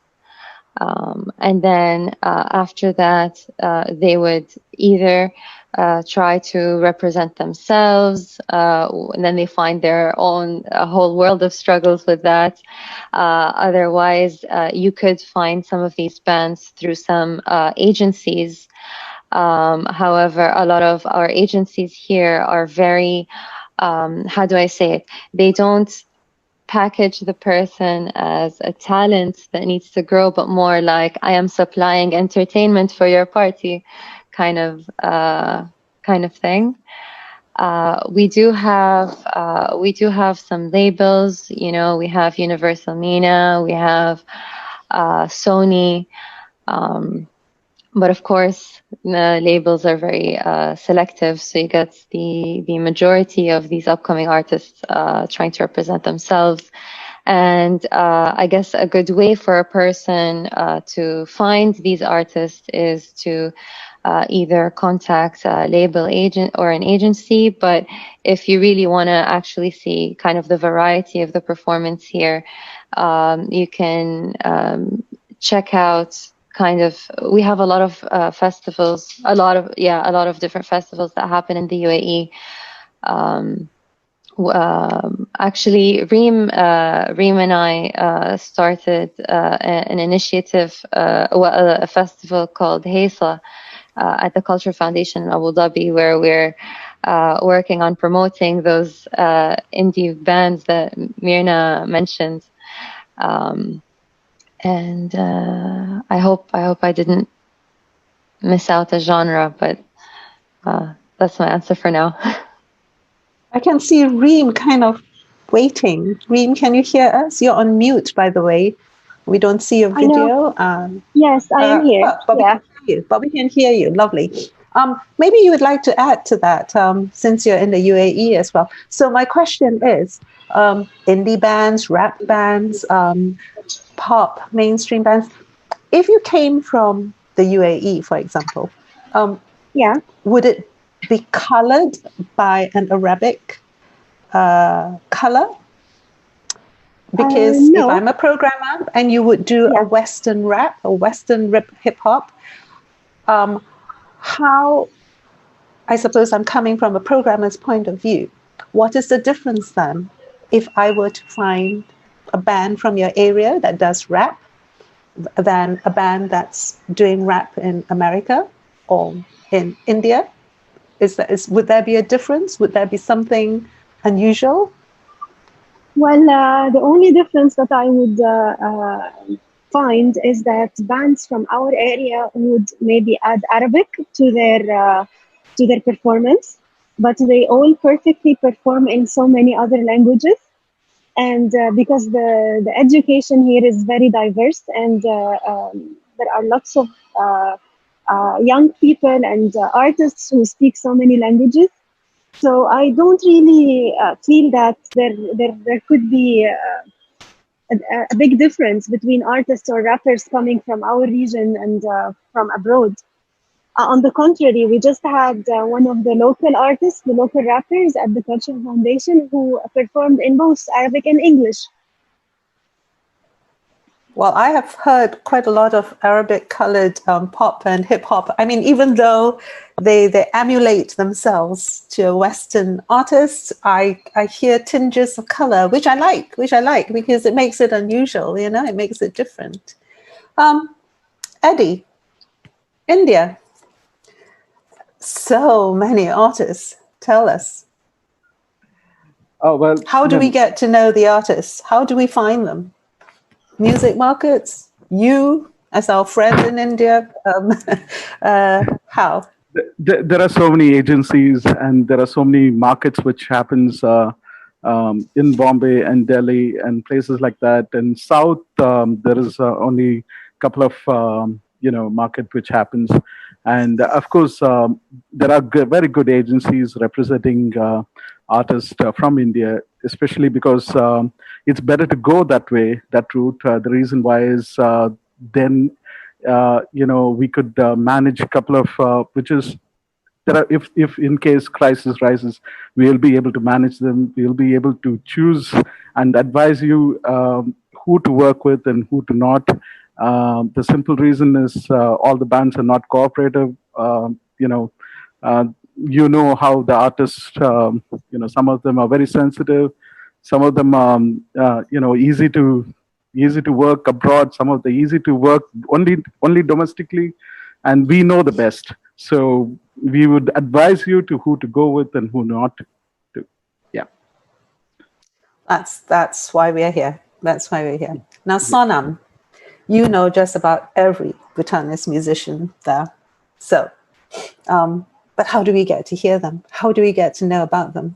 and then after that they would either try to represent themselves, and then they find their own whole world of struggles with that. Otherwise, you could find some of these bands through some agencies. However, a lot of our agencies here are very, how do I say it? They don't package the person as a talent that needs to grow, but more like I am supplying entertainment for your party kind of thing. We do have some labels, you know, we have Universal Mina, we have Sony, but of course the labels are very selective, so you get the majority of these upcoming artists trying to represent themselves. And I guess a good way for a person to find these artists is to either contact a label agent or an agency. But if you really want to actually see kind of the variety of the performance here, you can check out kind of, we have a lot of festivals, a lot of different festivals that happen in the UAE. Actually, Reem and I started an initiative, a festival called Heisa at the Culture Foundation in Abu Dhabi, where we're working on promoting those indie bands that Mirna mentioned. And I hope I didn't miss out a genre, but that's my answer for now. I can see Reem kind of waiting. Reem, can you hear us? You're on mute, by the way. We don't see your video. Yes, I am here. But we can hear you. Lovely. Maybe you would like to add to that, since you're in the UAE as well. So my question is, indie bands, rap bands, pop, mainstream bands, if you came from the UAE, for example, would it be colored by an Arabic color? Because no. if I'm a programmer and you would do a Western rap or Western hip hop, how, I suppose I'm coming from a programmer's point of view, what is the difference then if I were to find a band from your area that does rap than a band that's doing rap in America or in India? Would there be a difference? Would there be something unusual? Well, the only difference that I would find is that bands from our area would maybe add Arabic to their performance, but they all perfectly perform in so many other languages. And because the education here is very diverse, and there are lots of young people and artists who speak so many languages. So I don't really feel that there could be a big difference between artists or rappers coming from our region and from abroad. On the contrary, we just had one of the local artists, the local rappers at the Culture Foundation, who performed in both Arabic and English. Well, I have heard quite a lot of Arabic-colored pop and hip-hop. I mean, even though they emulate themselves to a Western artist, I hear tinges of color, which I like because it makes it unusual, you know, it makes it different. Eddie, India. So many artists. Tell us. Oh, well. How do we get to know the artists? How do we find them? Music markets? You, as our friend in India? How? There are so many agencies and there are so many markets which happens in Bombay and Delhi and places like that. And South, there is only a couple of market which happens. And of course, there are very good agencies representing artists from India, especially because it's better to go that way, that route. The reason why is then, we could manage a couple of, there are, if in case crisis rises, we'll be able to manage them. We'll be able to choose and advise you who to work with and who to not. The simple reason is all the bands are not cooperative. How the artists, some of them are very sensitive. Some of them, easy to work abroad. Some of them easy to work only domestically, and we know the best. So we would advise you to who to go with and who not to. Yeah. That's why we're here. That's why we're here. Now, Sonam, you know just about every Bhutanese musician there. So, but how do we get to hear them? How do we get to know about them?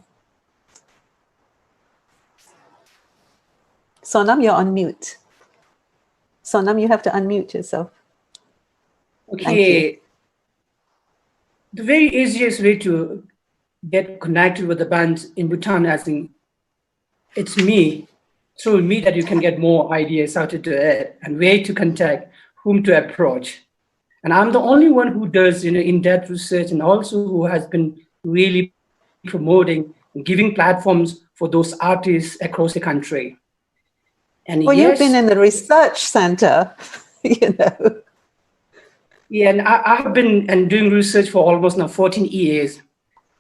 Sonam, you're on mute. Sonam, you have to unmute yourself. Okay. The very easiest way to get connected with the bands in Bhutan, I think it's me, through me, that you can get more ideas how to do it and where to contact, whom to approach. And I'm the only one who does, in-depth research, and also who has been really promoting and giving platforms for those artists across the country. And well, yes, you've been in the research center, Yeah, and I've been doing research for almost now 14 years.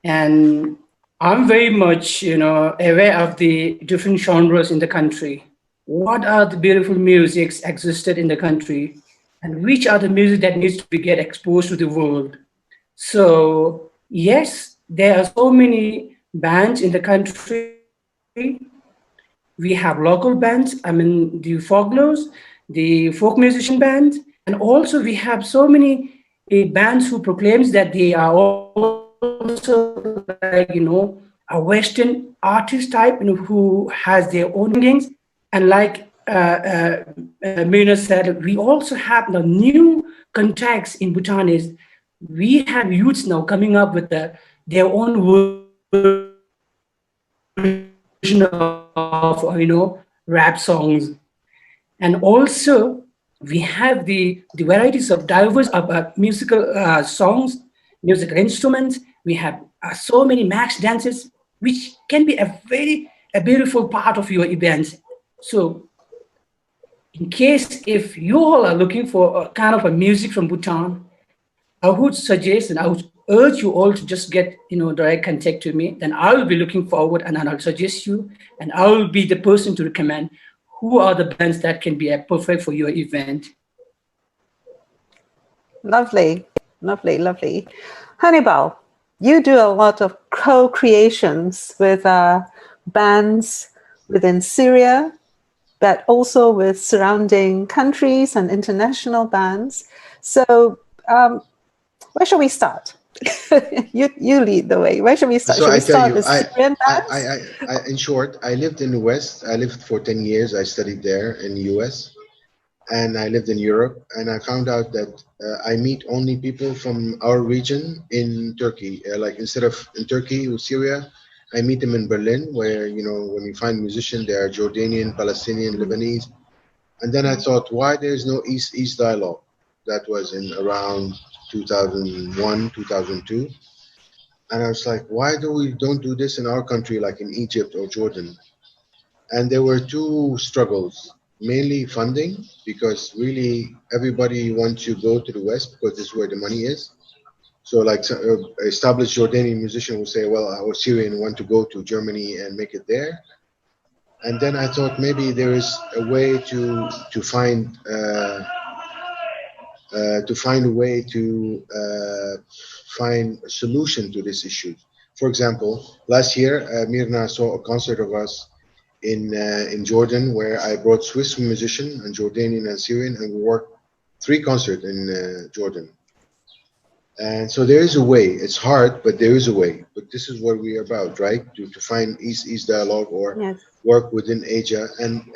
And I'm very much, aware of the different genres in the country. What are the beautiful musics existed in the country, and which are the music that needs to be get exposed to the world? So yes, there are so many bands in the country. We have local bands, the folklores, the folk musician band, and also we have so many bands who proclaims that they are also a Western artist type, who has their own things. And like Mirna said, we also have the new contacts in Bhutanese. We have youths now coming up with their own version of, rap songs. And also we have the varieties of diverse musical songs, musical instruments. We have so many max dances, which can be a beautiful part of your events. So in case if you all are looking for a kind of a music from Bhutan, I would suggest and I would urge you all to just get direct contact to me. Then I will be looking forward, and I'll suggest you, and I will be the person to recommend who are the bands that can be perfect for your event. Lovely, lovely, lovely. Hannibal, you do a lot of co-creations with bands within Syria, but also with surrounding countries and international bands. So where shall we start? you lead the way. Where should we start? So should we I tell start you, with Syrian bands? I, in short, I lived in the West. I lived for 10 years. I studied there in the US. And I lived in Europe. And I found out that I meet only people from our region in Turkey. Like instead of in Turkey or Syria, I meet them in Berlin, where, when you find musicians, they are Jordanian, Palestinian, Lebanese. And then I thought, why there's no East-East dialogue? That was in around 2001, 2002. And I was like, why don't do this in our country, like in Egypt or Jordan? And there were two struggles, mainly funding, because really everybody wants to go to the West because this is where the money is. So like established Jordanian musician will say, well, our Syrian want to go to Germany and make it there. And then I thought maybe there is a way to find a way to find a solution to this issue. For example, last year, Mirna saw a concert of us in Jordan, where I brought Swiss musician and Jordanian and Syrian, and we worked 3 concerts in Jordan. And so there is a way. It's hard, but there is a way. But this is what we are about, right? To find East dialogue or work within Asia. And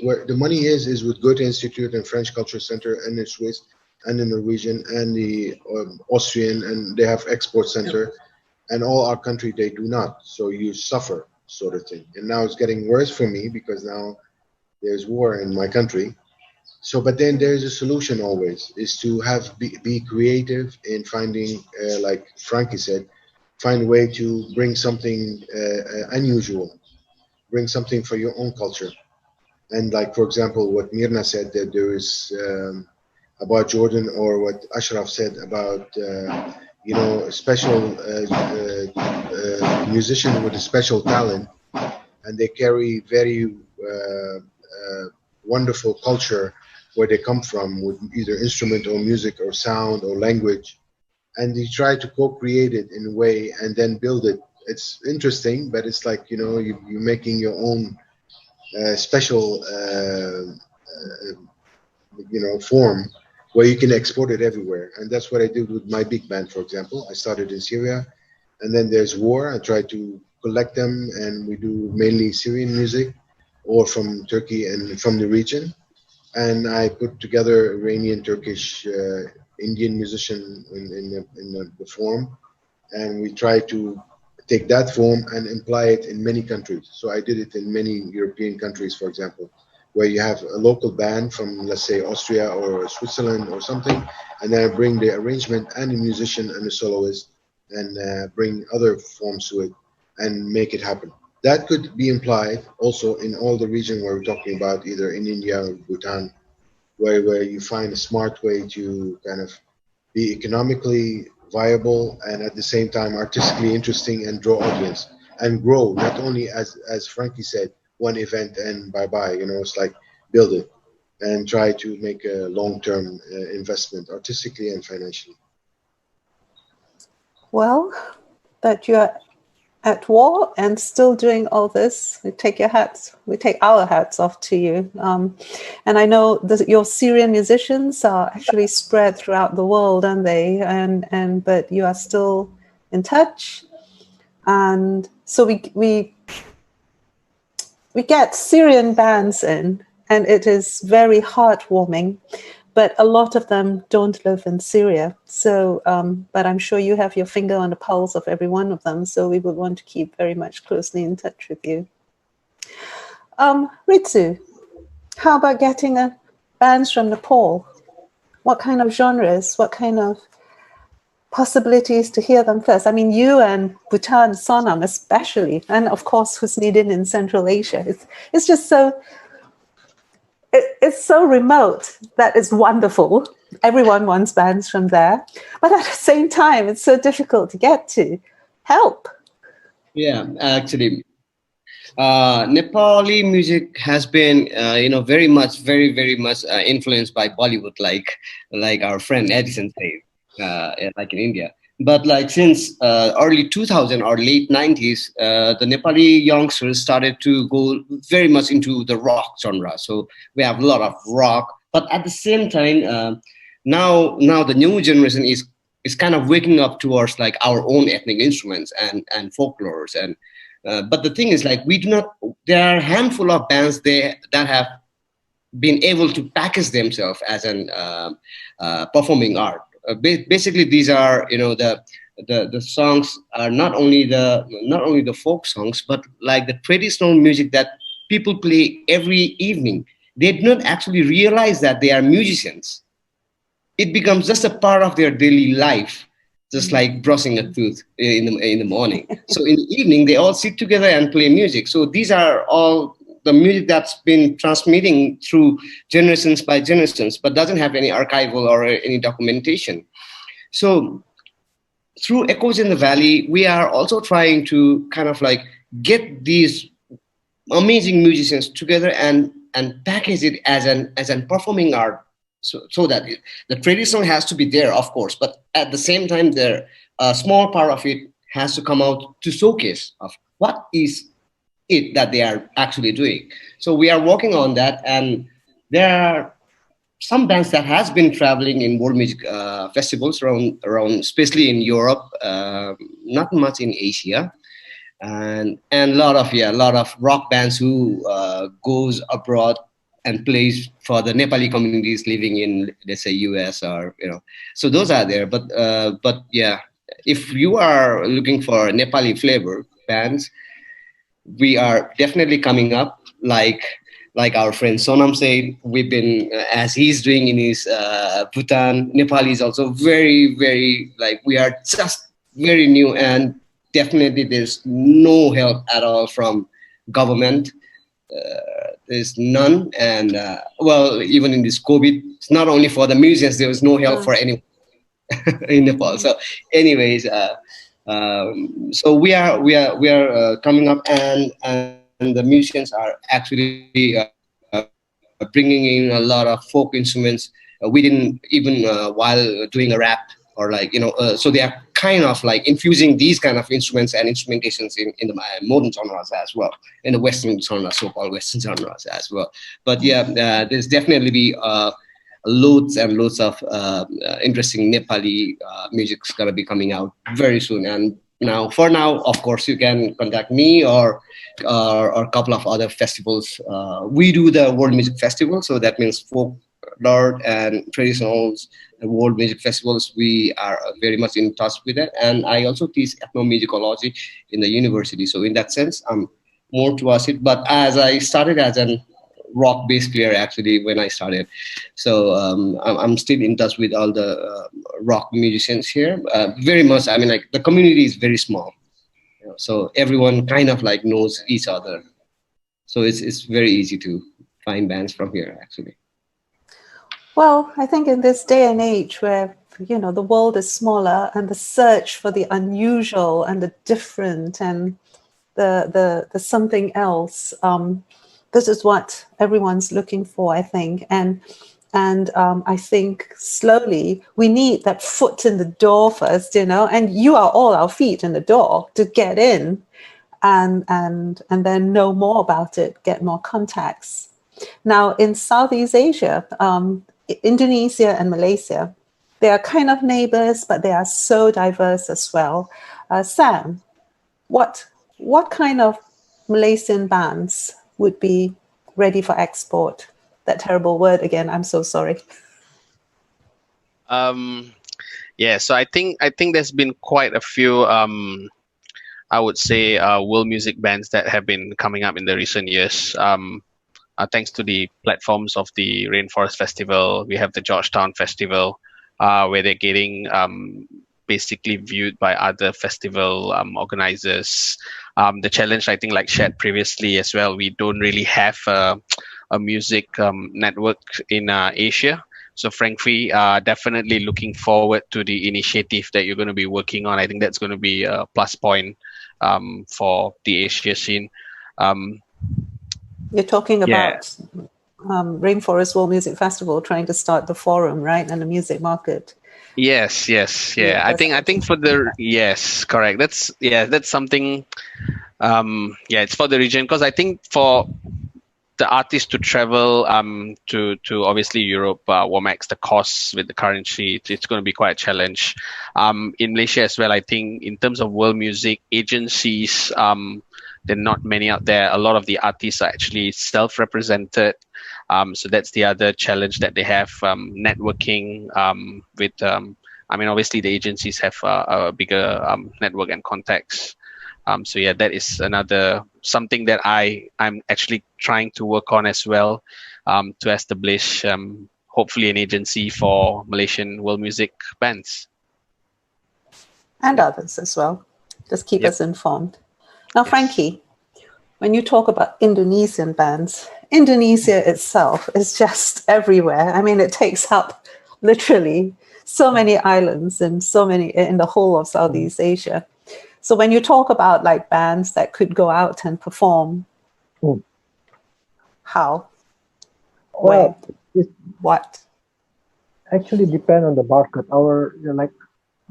where the money is with Goethe Institute and French Culture Center and the Swiss and the Norwegian and the Austrian, and they have export center. And all our country, they do not. So you suffer, sort of thing. And now it's getting worse for me because now there's war in my country. So, but then there's a solution always, is to be creative in finding, like Franki said, find a way to bring something unusual, bring something for your own culture. And like, for example, what Mirna said, that there is about Jordan, or what Ashraf said about, a special musician with a special talent, and they carry very wonderful culture where they come from, with either instrument or music or sound or language, and you try to co-create it in a way and then build it. It's interesting, but it's like, you're making your own special form where you can export it everywhere. And that's what I did with my big band, for example. I started in Syria, and then there's war. I try to collect them, and we do mainly Syrian music or from Turkey and from the region. And I put together Iranian, Turkish, Indian musician in the form, and we try to take that form and apply it in many countries. So I did it in many European countries, for example, where you have a local band from, let's say, Austria or Switzerland or something, and then I bring the arrangement and a musician and a soloist, and bring other forms to it and make it happen. That could be implied also in all the region where we're talking about, either in India or Bhutan, where you find a smart way to kind of be economically viable and at the same time artistically interesting and draw audience and grow, not only as Frankie said, one event and bye-bye. It's like build it and try to make a long-term investment artistically and financially. Well, that you're at war and still doing all this, we take our hats off to you. And I know that your Syrian musicians are actually spread throughout the world, aren't they? But you are still in touch. And so we get Syrian bands in, and it is very heartwarming. But a lot of them don't live in Syria. So, but I'm sure you have your finger on the pulse of every one of them. So we would want to keep very much closely in touch with you. Ritsu, how about getting bands from Nepal? What kind of genres? What kind of possibilities to hear them first? I mean, you and Bhutan, Sonam especially, and of course Husniddin in Central Asia. It's just so... It's so remote that it's wonderful. Everyone wants bands from there. But at the same time, it's so difficult to get to. Help. Yeah, actually, Nepali music has been, very much influenced by Bollywood, like our friend Edison said, like in India. But like since early 2000 or late 90s, the Nepali youngsters started to go very much into the rock genre. So we have a lot of rock, but at the same time, now the new generation is kind of waking up towards like our own ethnic instruments and folklores. And but the thing is, like, there are a handful of bands that have been able to package themselves as an performing art. Basically, these are the songs are not only the folk songs, but like the traditional music that people play every evening. They do not actually realize that they are musicians. It becomes just a part of their daily life, just like brushing a tooth in the morning. So in the evening, they all sit together and play music. So these are all the music that's been transmitting through generations by generations, but doesn't have any archival or any documentation. So through Echoes in the Valley, we are also trying to kind of like get these amazing musicians together and package it as an performing art, so that the traditional has to be there, of course, but at the same time, a small part of it has to come out to showcase of what is it that they are actually doing. So we are working on that, and there are some bands that has been traveling in world music festivals around, especially in Europe, not much in Asia, and a lot of rock bands who goes abroad and plays for the Nepali communities living in, let's say, US or so those are there. But yeah, if you are looking for Nepali flavor bands, we are definitely coming up. Like our friend Sonam said, we've been, as he's doing in his Bhutan, Nepali is also very, very, like, we are just very new, and definitely there's no help at all from government. There's none. And well, even in this COVID, it's not only for the musicians, there was no help for anyone in Nepal. So anyways, so we are coming up, and the musicians are actually bringing in a lot of folk instruments. We didn't even while doing a rap or so they are kind of like infusing these kind of instruments and instrumentations in the modern genres as well, in the Western genres, so-called Western genres as well. But yeah, there's definitely be loads and loads of interesting Nepali music's gonna be coming out very soon. And now, for now, of course, you can contact me or a couple of other festivals. We do the World Music Festival, so that means folklore and traditionals, world music festivals. We are very much in touch with it. And I also teach ethnomusicology in the university. So in that sense, I'm more towards it. But as I started as an rock bass player actually when I started, so I'm still in touch with all the rock musicians here. Very much, I mean, like the community is very small, you know, so everyone kind of like knows each other. So it's very easy to find bands from here actually. Well, I think in this day and age where, you know, the world is smaller and the search for the unusual and the different and the something else, this is what everyone's looking for, I think. And I think slowly we need that foot in the door first, you know, and you are all our feet in the door to get in and then know more about it, get more contacts. Now in Southeast Asia, Indonesia and Malaysia, they are kind of neighbors, but they are so diverse as well. Sam, what kind of Malaysian bands would be ready for export? That terrible word again, I'm so sorry. Yeah, so I think there's been quite a few I would say world music bands that have been coming up in the recent years. Thanks to the platforms of the Rainforest Festival, we have the Georgetown Festival, where they're getting basically viewed by other festival organizers. The challenge, I think, like shared previously as well, we don't really have a music network in Asia. So frankly, definitely looking forward to the initiative that you're going to be working on. I think that's going to be a plus point for the Asia scene. You're talking about Rainforest World Music Festival trying to start the forum, right, and the music market. Yes, yeah. I think for the correct. That's something. It's for the region, because I think for the artists to travel to obviously Europe, Womax, the costs with the currency, it's going to be quite a challenge. In Malaysia as well, I think in terms of world music agencies, there are not many out there. A lot of the artists are actually self-represented. So that's the other challenge that they have, networking with, I mean, obviously the agencies have a bigger network and contacts. So yeah, that is another something that I'm actually trying to work on as well, to establish hopefully an agency for Malaysian world music bands. And others as well. Just keep us informed. Now, Frankie, when you talk about Indonesian bands, Indonesia itself is just everywhere. I mean, it takes up literally so many islands and so many in the whole of Southeast Asia. So when you talk about like bands that could go out and perform, how? Well, what? Actually depend on the market. Our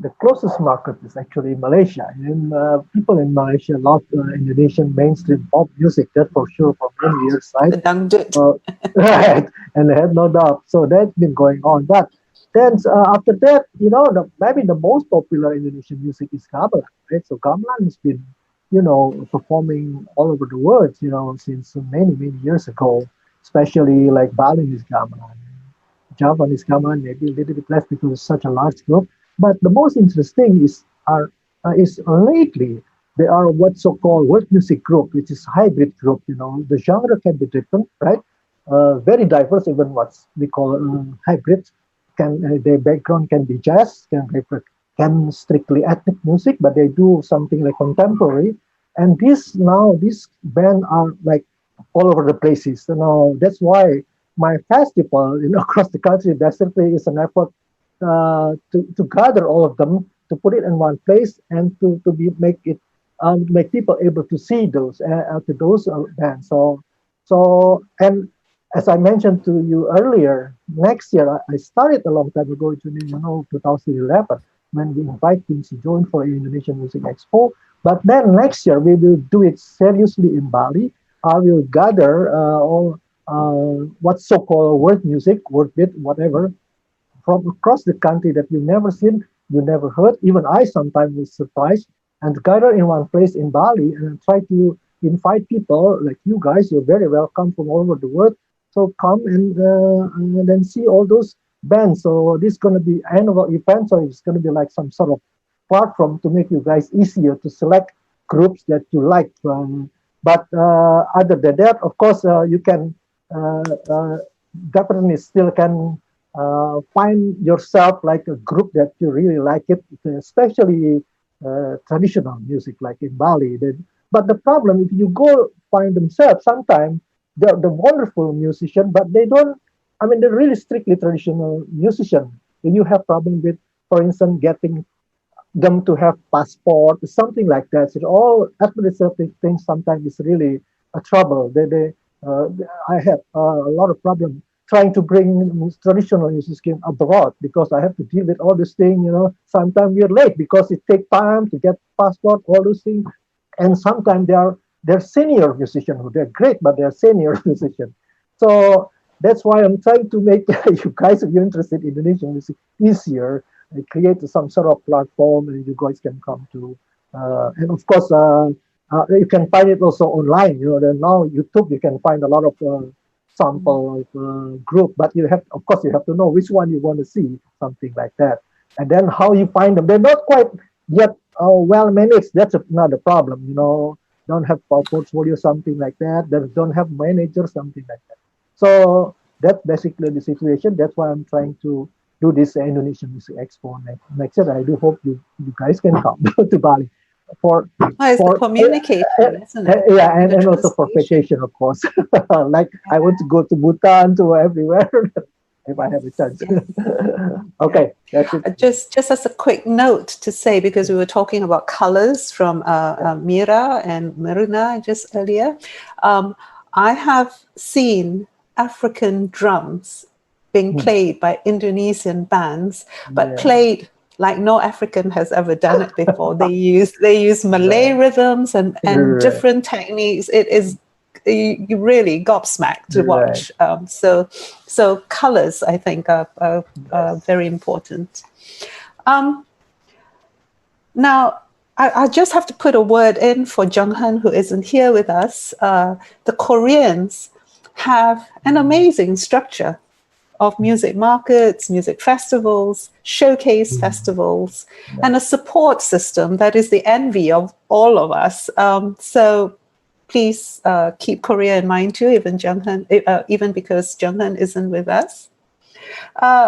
the closest market is actually Malaysia, and people in Malaysia love Indonesian mainstream pop music. That's for sure for many years, right? The dangdut. Right, and they had no doubt. So that's been going on. But then after that, you know, maybe the most popular Indonesian music is gamelan, right? So gamelan has been, you know, performing all over the world, you know, since many years ago. Especially like Balinese gamelan, Javanese gamelan, maybe a little bit less because it's such a large group. But the most interesting is lately there are what's so-called world music group, which is hybrid group. You know, the genre can be different, right? Very diverse, even what we call hybrid. Their background can be jazz, can strictly ethnic music, but they do something like contemporary. And these bands are like all over the places. You know, that's why my festival, you know, across the country basically is an effort to gather all of them, to put it in one place, and to make people able to see those bands. So and as I mentioned to you earlier, next year I started a long time ago, 2011. when we invite him to join for Indonesian Music Expo. But then next year we will do it seriously in Bali. I will gather all what's so-called world music, world beat, whatever, from across the country that you've never seen, you never heard. Even I sometimes was surprised, and gather in one place in Bali and try to invite people like you guys. You're very welcome from all over the world. So come and then see all those bands. So this is going to be annual event. So it's going to be like some sort of platform to make you guys easier to select groups that you like. But other than that, of course, you can definitely still can find yourself like a group that you really like it, especially traditional music like in Bali. But the problem, if you go find themselves, sometimes they're the wonderful musician, but they don't, I mean, they're really strictly traditional musician. And you have problem with, for instance, getting them to have passport, something like that. So all administrative things sometimes is really a trouble. I have a lot of problem trying to bring traditional music abroad because I have to deal with all this thing, sometimes we're late because it takes time to get passport, all those things. And sometimes they're senior musicians who they're great, but they're senior musicians. So that's why I'm trying to make you guys, if you're interested in Indonesian music, easier. I create some sort of platform and you guys can come to, and of course, you can find it also online. Now YouTube, you can find a lot of sample group, but of course, you have to know which one you want to see, something like that. And then how you find them. They're not quite yet well managed. That's another problem, don't have a portfolio, something like that. They don't have managers, something like that. So that's basically the situation. That's why I'm trying to do this Indonesian Music Expo next year. I do hope you guys can come to Bali for the communication, isn't it? Yeah, and also for vacation, of course. Like I want to go to Bhutan, to everywhere if I have a chance. Okay, that's it. Just as a quick note to say, because we were talking about colors from Mira and Mirna just earlier, I have seen African drums being played by Indonesian bands, but played like no African has ever done it before. They use Malay rhythms and different techniques. It is you really gobsmacked to watch. So colors, I think, are very important. Now, I just have to put a word in for Jonghyun, who isn't here with us. The Koreans have an amazing structure of music markets, music festivals, showcase festivals, and a support system that is the envy of all of us. So please keep Korea in mind too, even because Jonghyun isn't with us.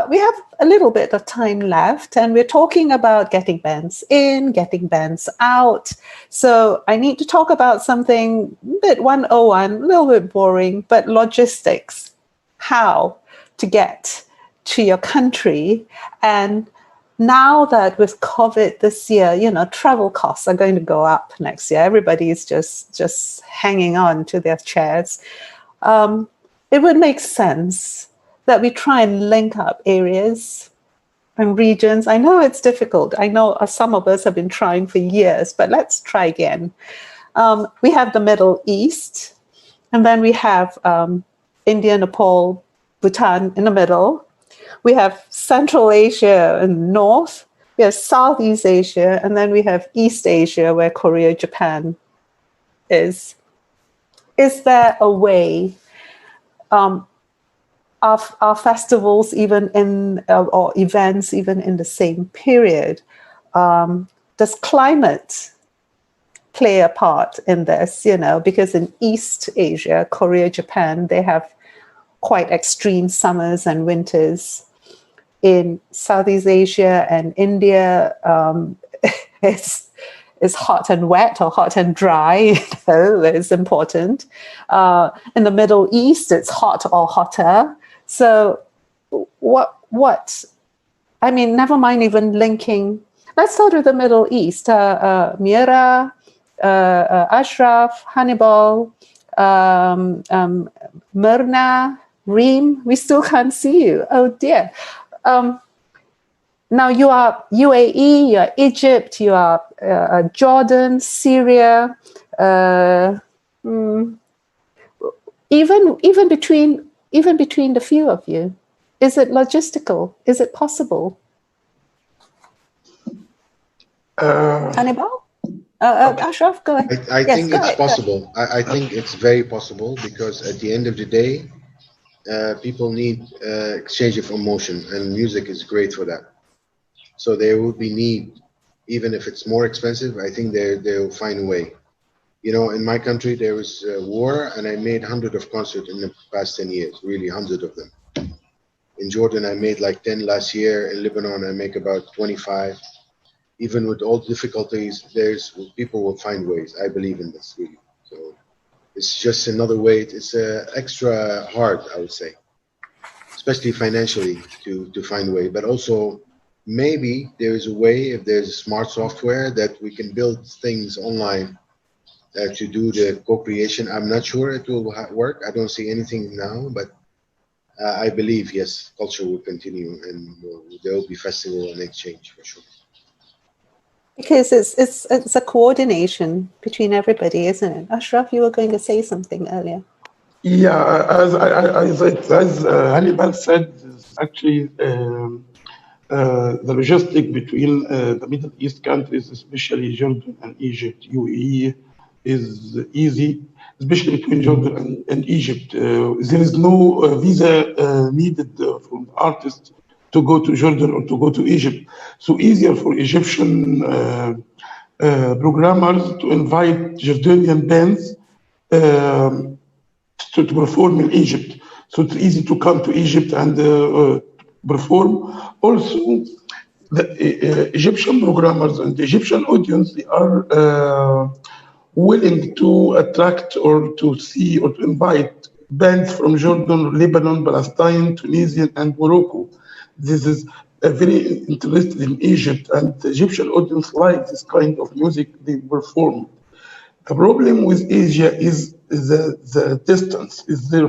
We have a little bit of time left, and we're talking about getting bands in, getting bands out. So I need to talk about something a bit 101, a little bit boring, but logistics. How to get to your country. And now that with COVID this year, travel costs are going to go up next year. Everybody is just hanging on to their chairs. It would make sense that we try and link up areas and regions. I know it's difficult. I know some of us have been trying for years, but let's try again. We have the Middle East, and then we have India, Nepal, Bhutan in the middle. We have Central Asia in the north. We have Southeast Asia, and then we have East Asia, where Korea, Japan is. Is there a way of our festivals, even in or events, even in the same period? Does climate play a part in this? Because in East Asia, Korea, Japan, they have quite extreme summers and winters. In Southeast Asia and India, it's hot and wet or hot and dry. It's important. In the Middle East, it's hot or hotter. So what? I mean, never mind even linking. Let's start with the Middle East. Mira, Ashraf, Hannibal, Mirna, Reem, we still can't see you. Oh dear. Now you are UAE, you are Egypt, you are Jordan, Syria, even between the few of you. Is it logistical? Is it possible? Hannibal? Ashraf, go ahead. I think it's possible. I think it's very possible because at the end of the day, people need exchange of emotion, and music is great for that. So there will be need, even if it's more expensive. I think they'll find a way. You know, in my country there was war, and I made hundreds of concerts in the past 10 years. Really, hundreds of them. In Jordan, I made like 10 last year. In Lebanon, I make about 25. Even with all difficulties, people will find ways. I believe in this, really. So it's just another way. It's extra hard, I would say, especially financially, to find a way. But also, maybe there is a way, if there's smart software, that we can build things online to do the co-creation. I'm not sure it will work. I don't see anything now, but I believe, yes, culture will continue, and there will be festival and exchange for sure. Because it's a coordination between everybody, isn't it? Ashraf, you were going to say something earlier. Yeah, as Hannibal said, actually the logistic between the Middle East countries, especially Jordan and Egypt, UAE, is easy, especially between Jordan and Egypt. There is no visa needed from artists to go to Jordan or to go to Egypt. So easier for Egyptian programmers to invite Jordanian bands to perform in Egypt. So it's easy to come to Egypt and perform. Also, the Egyptian programmers and the Egyptian audience, they are willing to attract or to see or to invite bands from Jordan, Lebanon, Palestine, Tunisia, and Morocco. This is very interested in Egypt, and the Egyptian audience like this kind of music they perform. The problem with Asia is the distance is there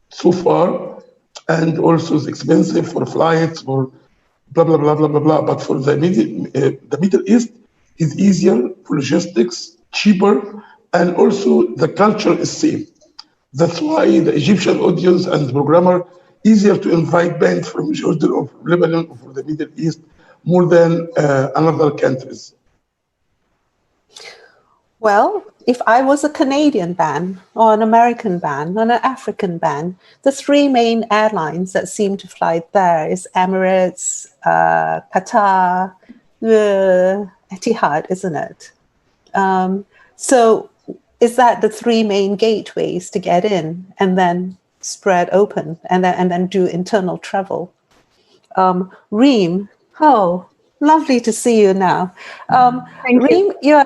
so far, and also it's expensive for flights, for blah, blah, blah, blah, blah, blah. But for the Middle East, it's easier for logistics, cheaper, and also the culture is same. That's why the Egyptian audience and the programmer easier to invite bands from Jordan or from Lebanon or from the Middle East more than another countries. Well, if I was a Canadian band or an American band or an African band, the three main airlines that seem to fly there is Emirates, Qatar, Etihad, isn't it? So is that the three main gateways to get in and then spread open and then do internal travel? Reem, oh, lovely to see you now. Reem, you're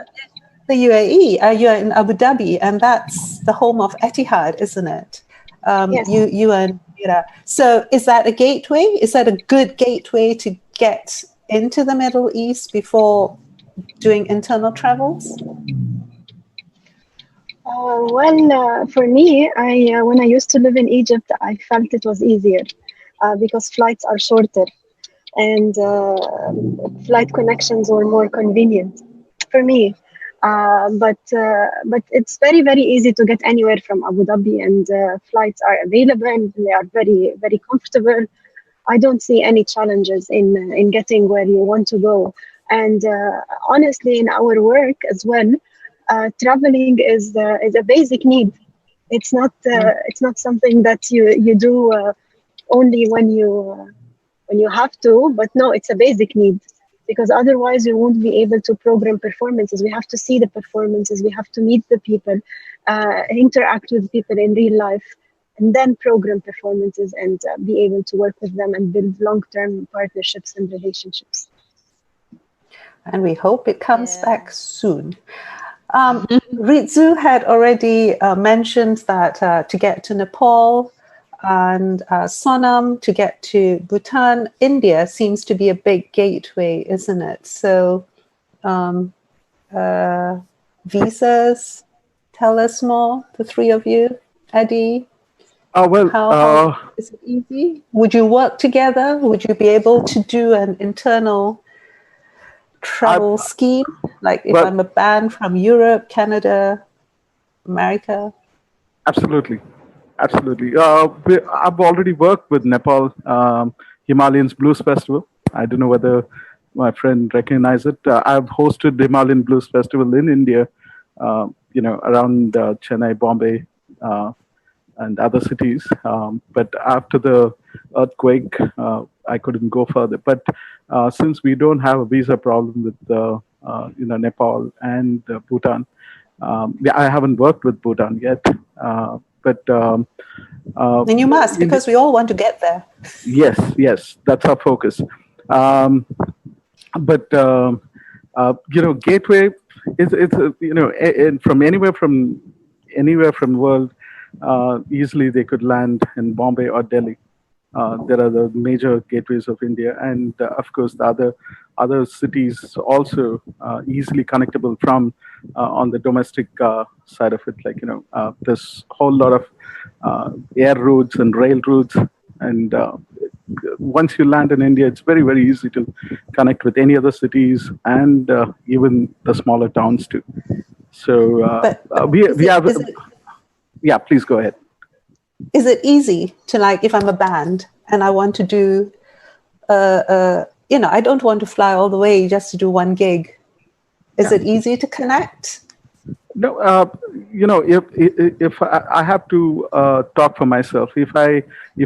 the UAE, you're in Abu Dhabi, and that's the home of Etihad, isn't it? Yes. You and Mira. So is that a gateway? Is that a good gateway to get into the Middle East before doing internal travels? For me, when I used to live in Egypt, I felt it was easier because flights are shorter and flight connections were more convenient for me. But it's very, very easy to get anywhere from Abu Dhabi, and flights are available and they are very, very comfortable. I don't see any challenges in getting where you want to go. And honestly, in our work as well, traveling is a basic need. It's not something that you do only when you have to, but no, it's a basic need. Because otherwise we won't be able to program performances. We have to see the performances, we have to meet the people, interact with people in real life, and then program performances and be able to work with them and build long-term partnerships and relationships. And we hope it comes back soon. Ritsu had already mentioned that to get to Nepal, and Sonam to get to Bhutan, India seems to be a big gateway, isn't it? So visas, tell us more, the three of you. Eddie, How is it easy? Would you work together? Would you be able to do an internal travel scheme? Like if I'm a band from Europe, Canada, America? Absolutely. I've already worked with Nepal Himalayans Blues Festival. I don't know whether my friend recognizes it. I've hosted the Himalayan Blues Festival in India, around Chennai, Bombay, and other cities. But after the earthquake, I couldn't go further. But since we don't have a visa problem with Nepal and Bhutan, I haven't worked with Bhutan yet. And you must, because we all want to get there. Yes, that's our focus. Gateway it's from anywhere from the world. Easily they could land in Bombay or Delhi. There are the major gateways of India, and of course the other cities also easily connectable from on the domestic side of it. There's a whole lot of air routes and rail routes, and once you land in India, it's very, very easy to connect with any other cities and even the smaller towns too. So we have. Yeah, please go ahead. Is it easy to, if I'm a band and I want to do, I don't want to fly all the way just to do one gig. Is it easy to connect? No, if I have to talk for myself, if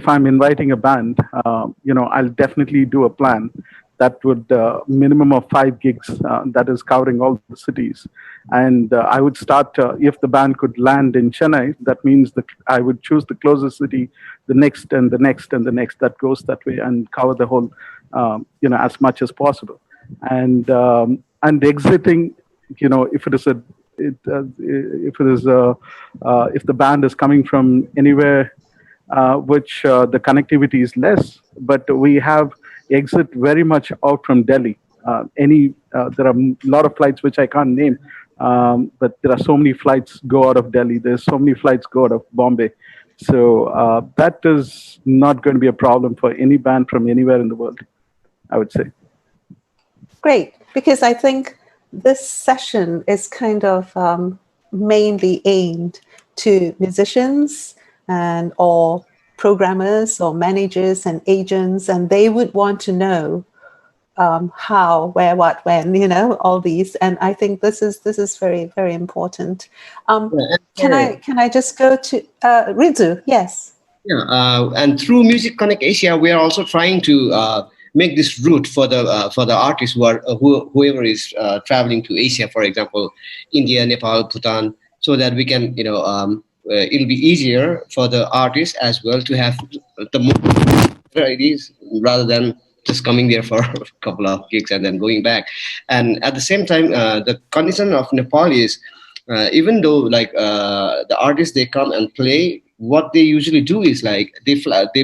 I'm inviting a band, I'll definitely do a plan that would minimum of 5 gigs that is covering all the cities. And I would start, if the band could land in Chennai, that means that I would choose the closest city, the next and the next and the next that goes that way, and cover the whole, as much as possible. And exiting, if it is if the band is coming from anywhere which the connectivity is less, but we have exit very much out from Delhi. There are a lot of flights which I can't name, but there are so many flights go out of Delhi. There's so many flights go out of Bombay. So that is not going to be a problem for any band from anywhere in the world, I would say. Great, because I think this session is kind of mainly aimed to musicians or programmers or managers and agents, and they would want to know how, where, what, when, all these. And I think this is very, very important. Can I just go to Ritu? Yes. Yeah, and through Music Connect Asia, we are also trying to make this route for the artists whoever is traveling to Asia, for example, India, Nepal, Bhutan, so that we can, it'll be easier for the artists as well to have the more ideas rather than just coming there for a couple of gigs and then going back. And at the same time, the condition of Nepal is, even though the artists, they come and play, what they usually do is they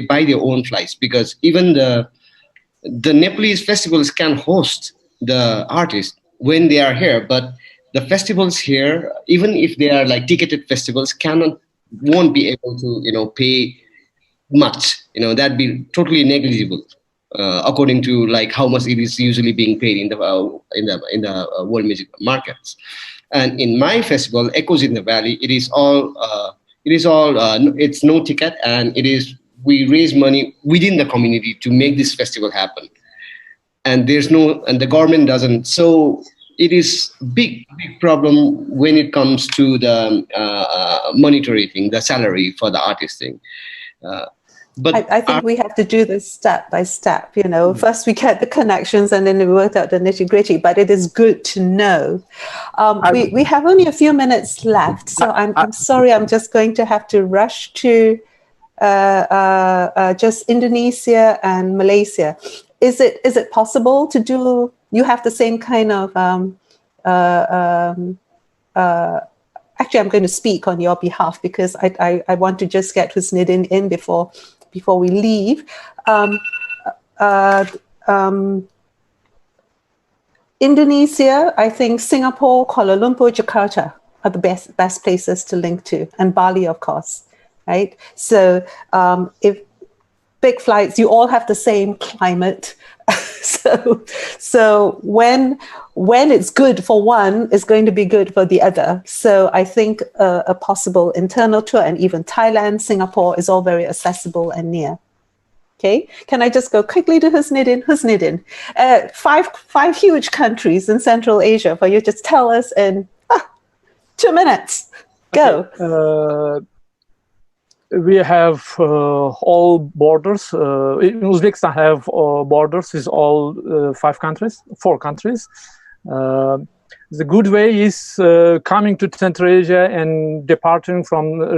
buy their own flights, because even the Nepalese festivals can host the artists when they are here, but the festivals here, even if they are ticketed festivals, won't be able to pay much. That'd be totally negligible according to how much it is usually being paid in the world music markets. And in my festival, Echoes in the Valley, it's no ticket, and we raise money within the community to make this festival happen. And the government doesn't. So it is big problem when it comes to the monetary thing, the salary for the artist thing. But I think we have to do this step by step. First we get the connections, and then we work out the nitty gritty. But it is good to know. We have only a few minutes left, so I'm sorry. I'm just going to have to rush to just Indonesia and Malaysia. Is it possible to do? You have the same kind of. Actually, I'm going to speak on your behalf, because I want to just get Husniddin in before we leave. Indonesia, I think Singapore, Kuala Lumpur, Jakarta are the best places to link to, and Bali, of course. right? So if big flights, you all have the same climate. so when it's good for one, it's going to be good for the other. So I think a possible internal tour, and even Thailand, Singapore, is all very accessible and near. Okay, can I just go quickly to Husniddin? Husniddin, five huge countries in Central Asia for you. Just tell us in 2 minutes. Go. Okay. We have all borders. In Uzbekistan have borders with all 4 countries. The good way is coming to Central Asia and departing from the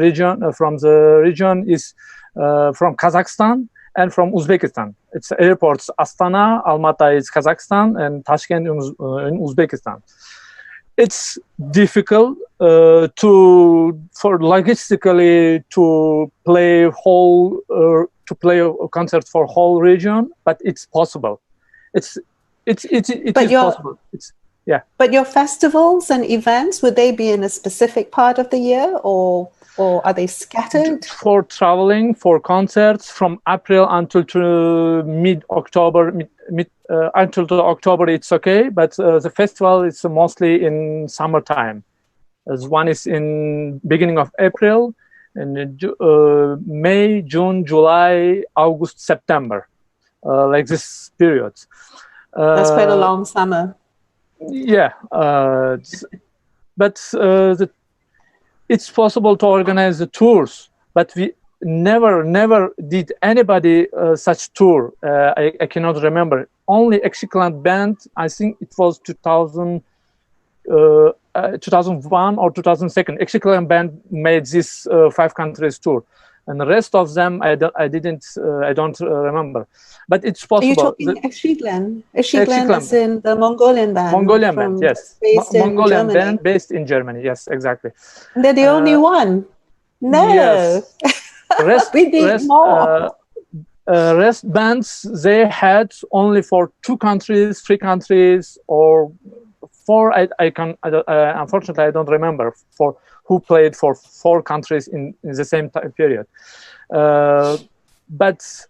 region is from Kazakhstan and from Uzbekistan. It's airports Astana, Almaty is Kazakhstan, and Tashkent in Uzbekistan. It's difficult for logistically to play a concert for whole region, but it's possible. It is possible. Yeah. But your festivals and events, would they be in a specific part of the year, or are they scattered? For traveling, for concerts from April until mid-October, until October, it's okay. But the festival is mostly in summertime. As one is in beginning of April, and May, June, July, August, September, like this period. That's quite a long summer. Yeah, but it's possible to organize the tours, but we never did anybody such tour. I cannot remember. Only Exikland band, I think it was 2001 or 2002. Exikland band made this 5 countries tour, and the rest of them I don't remember. But it's possible. Are you talking Exikland? Exikland is in the Mongolian band. Mongolian band, yes. Mongolian Germany. band based in Germany. Yes, exactly. And they're the only one. No. Yes. We need more. Rest bands they had only for 2 countries, 3 countries, or 4. Unfortunately I don't remember for who played for 4 countries in the same time period. But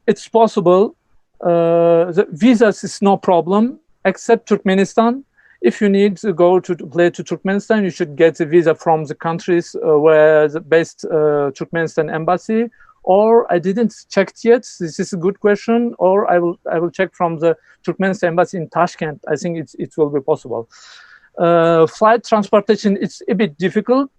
it's possible. The visas is no problem, except Turkmenistan. If you need to go to play to Turkmenistan, you should get a visa from the countries where the based Turkmenistan embassy. Or I didn't check yet. This is a good question. Or I will check from the Turkmenistan embassy in Tashkent. I think it will be possible. Flight transportation, it's a bit difficult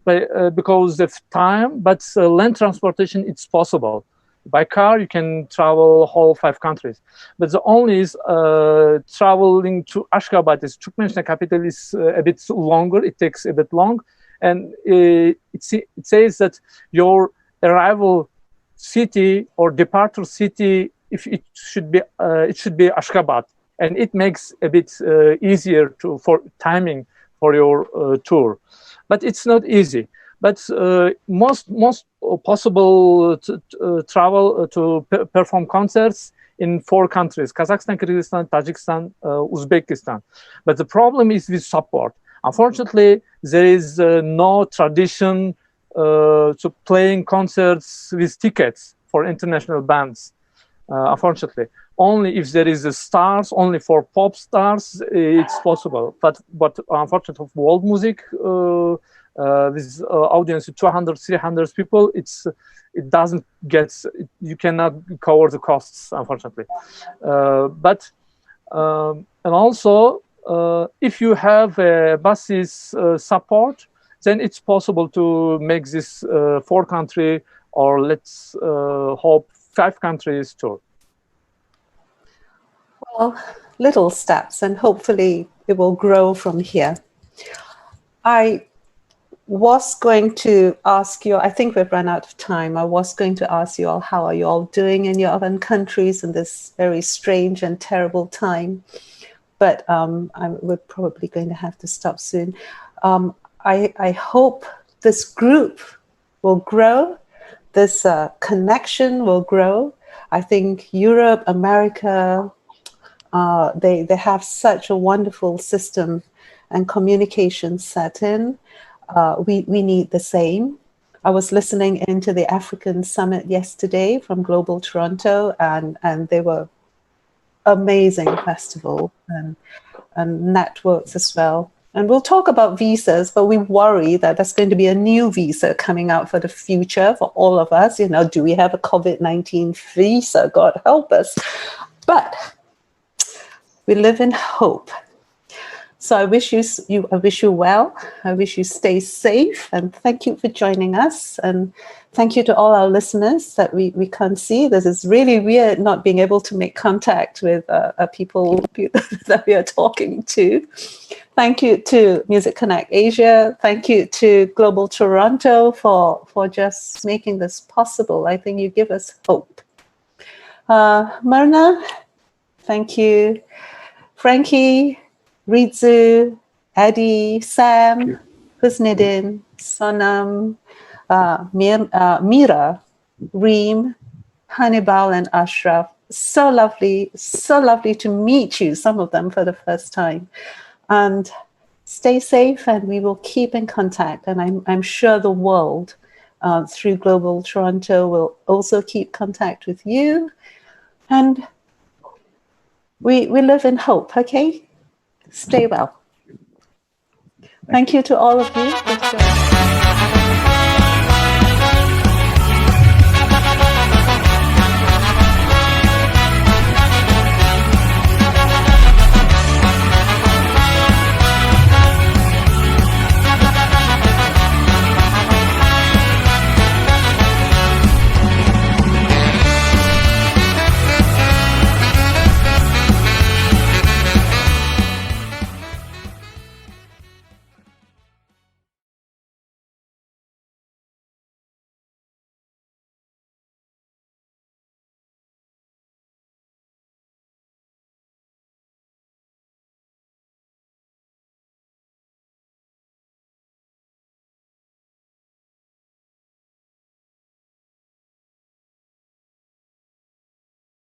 because of time, but land transportation, it's possible. By car, you can travel whole 5 countries. But the only is traveling to Ashgabat, is Turkmenistan capital, is a bit longer. It takes a bit long. And it says that your arrival city or departure city, if it should be Ashgabat. And it makes a bit easier for timing for your tour. But it's not easy. But most possible to travel to perform concerts in 4 countries: Kazakhstan, Kyrgyzstan, Tajikistan, Uzbekistan. But the problem is with support. Unfortunately, there is no tradition to playing concerts with tickets for international bands. Unfortunately, only if there is a stars, only for pop stars, it's possible. But unfortunately, for world music. With audience of 200, 300 people, it doesn't get. You cannot cover the costs, unfortunately. And also, if you have buses support, then it's possible to make this 4 country, or let's hope 5 countries tour. Well, little steps, and hopefully it will grow from here. I was going to ask you, I think we've run out of time. I was going to ask you all, how are you all doing in your own countries in this very strange and terrible time? But we're probably going to have to stop soon. I hope this group will grow, this connection will grow. I think Europe, America, they have such a wonderful system and communication set in. We need the same. I was listening into the African Summit yesterday from Global Toronto, and they were amazing festival and networks as well. And we'll talk about visas, but we worry that there's going to be a new visa coming out for the future for all of us. You know, do we have a COVID-19 visa? God help us. But we live in hope. So I wish you well. I wish you stay safe, and thank you for joining us. And thank you to all our listeners that we can't see. This is really weird not being able to make contact with people that we are talking to. Thank you to Music Connect Asia. Thank you to Global Toronto for just making this possible. I think you give us hope. Mirna, thank you. Franki, Rizu, Eddie, Sam, Husniddin, Sonam, Mira, Reem, Hannibal, and Ashraf. So lovely to meet you, some of them for the first time. And stay safe, and we will keep in contact. And I'm sure the world, through Global Toronto, will also keep contact with you. And we live in hope, okay? Stay well. Thank you to all of you.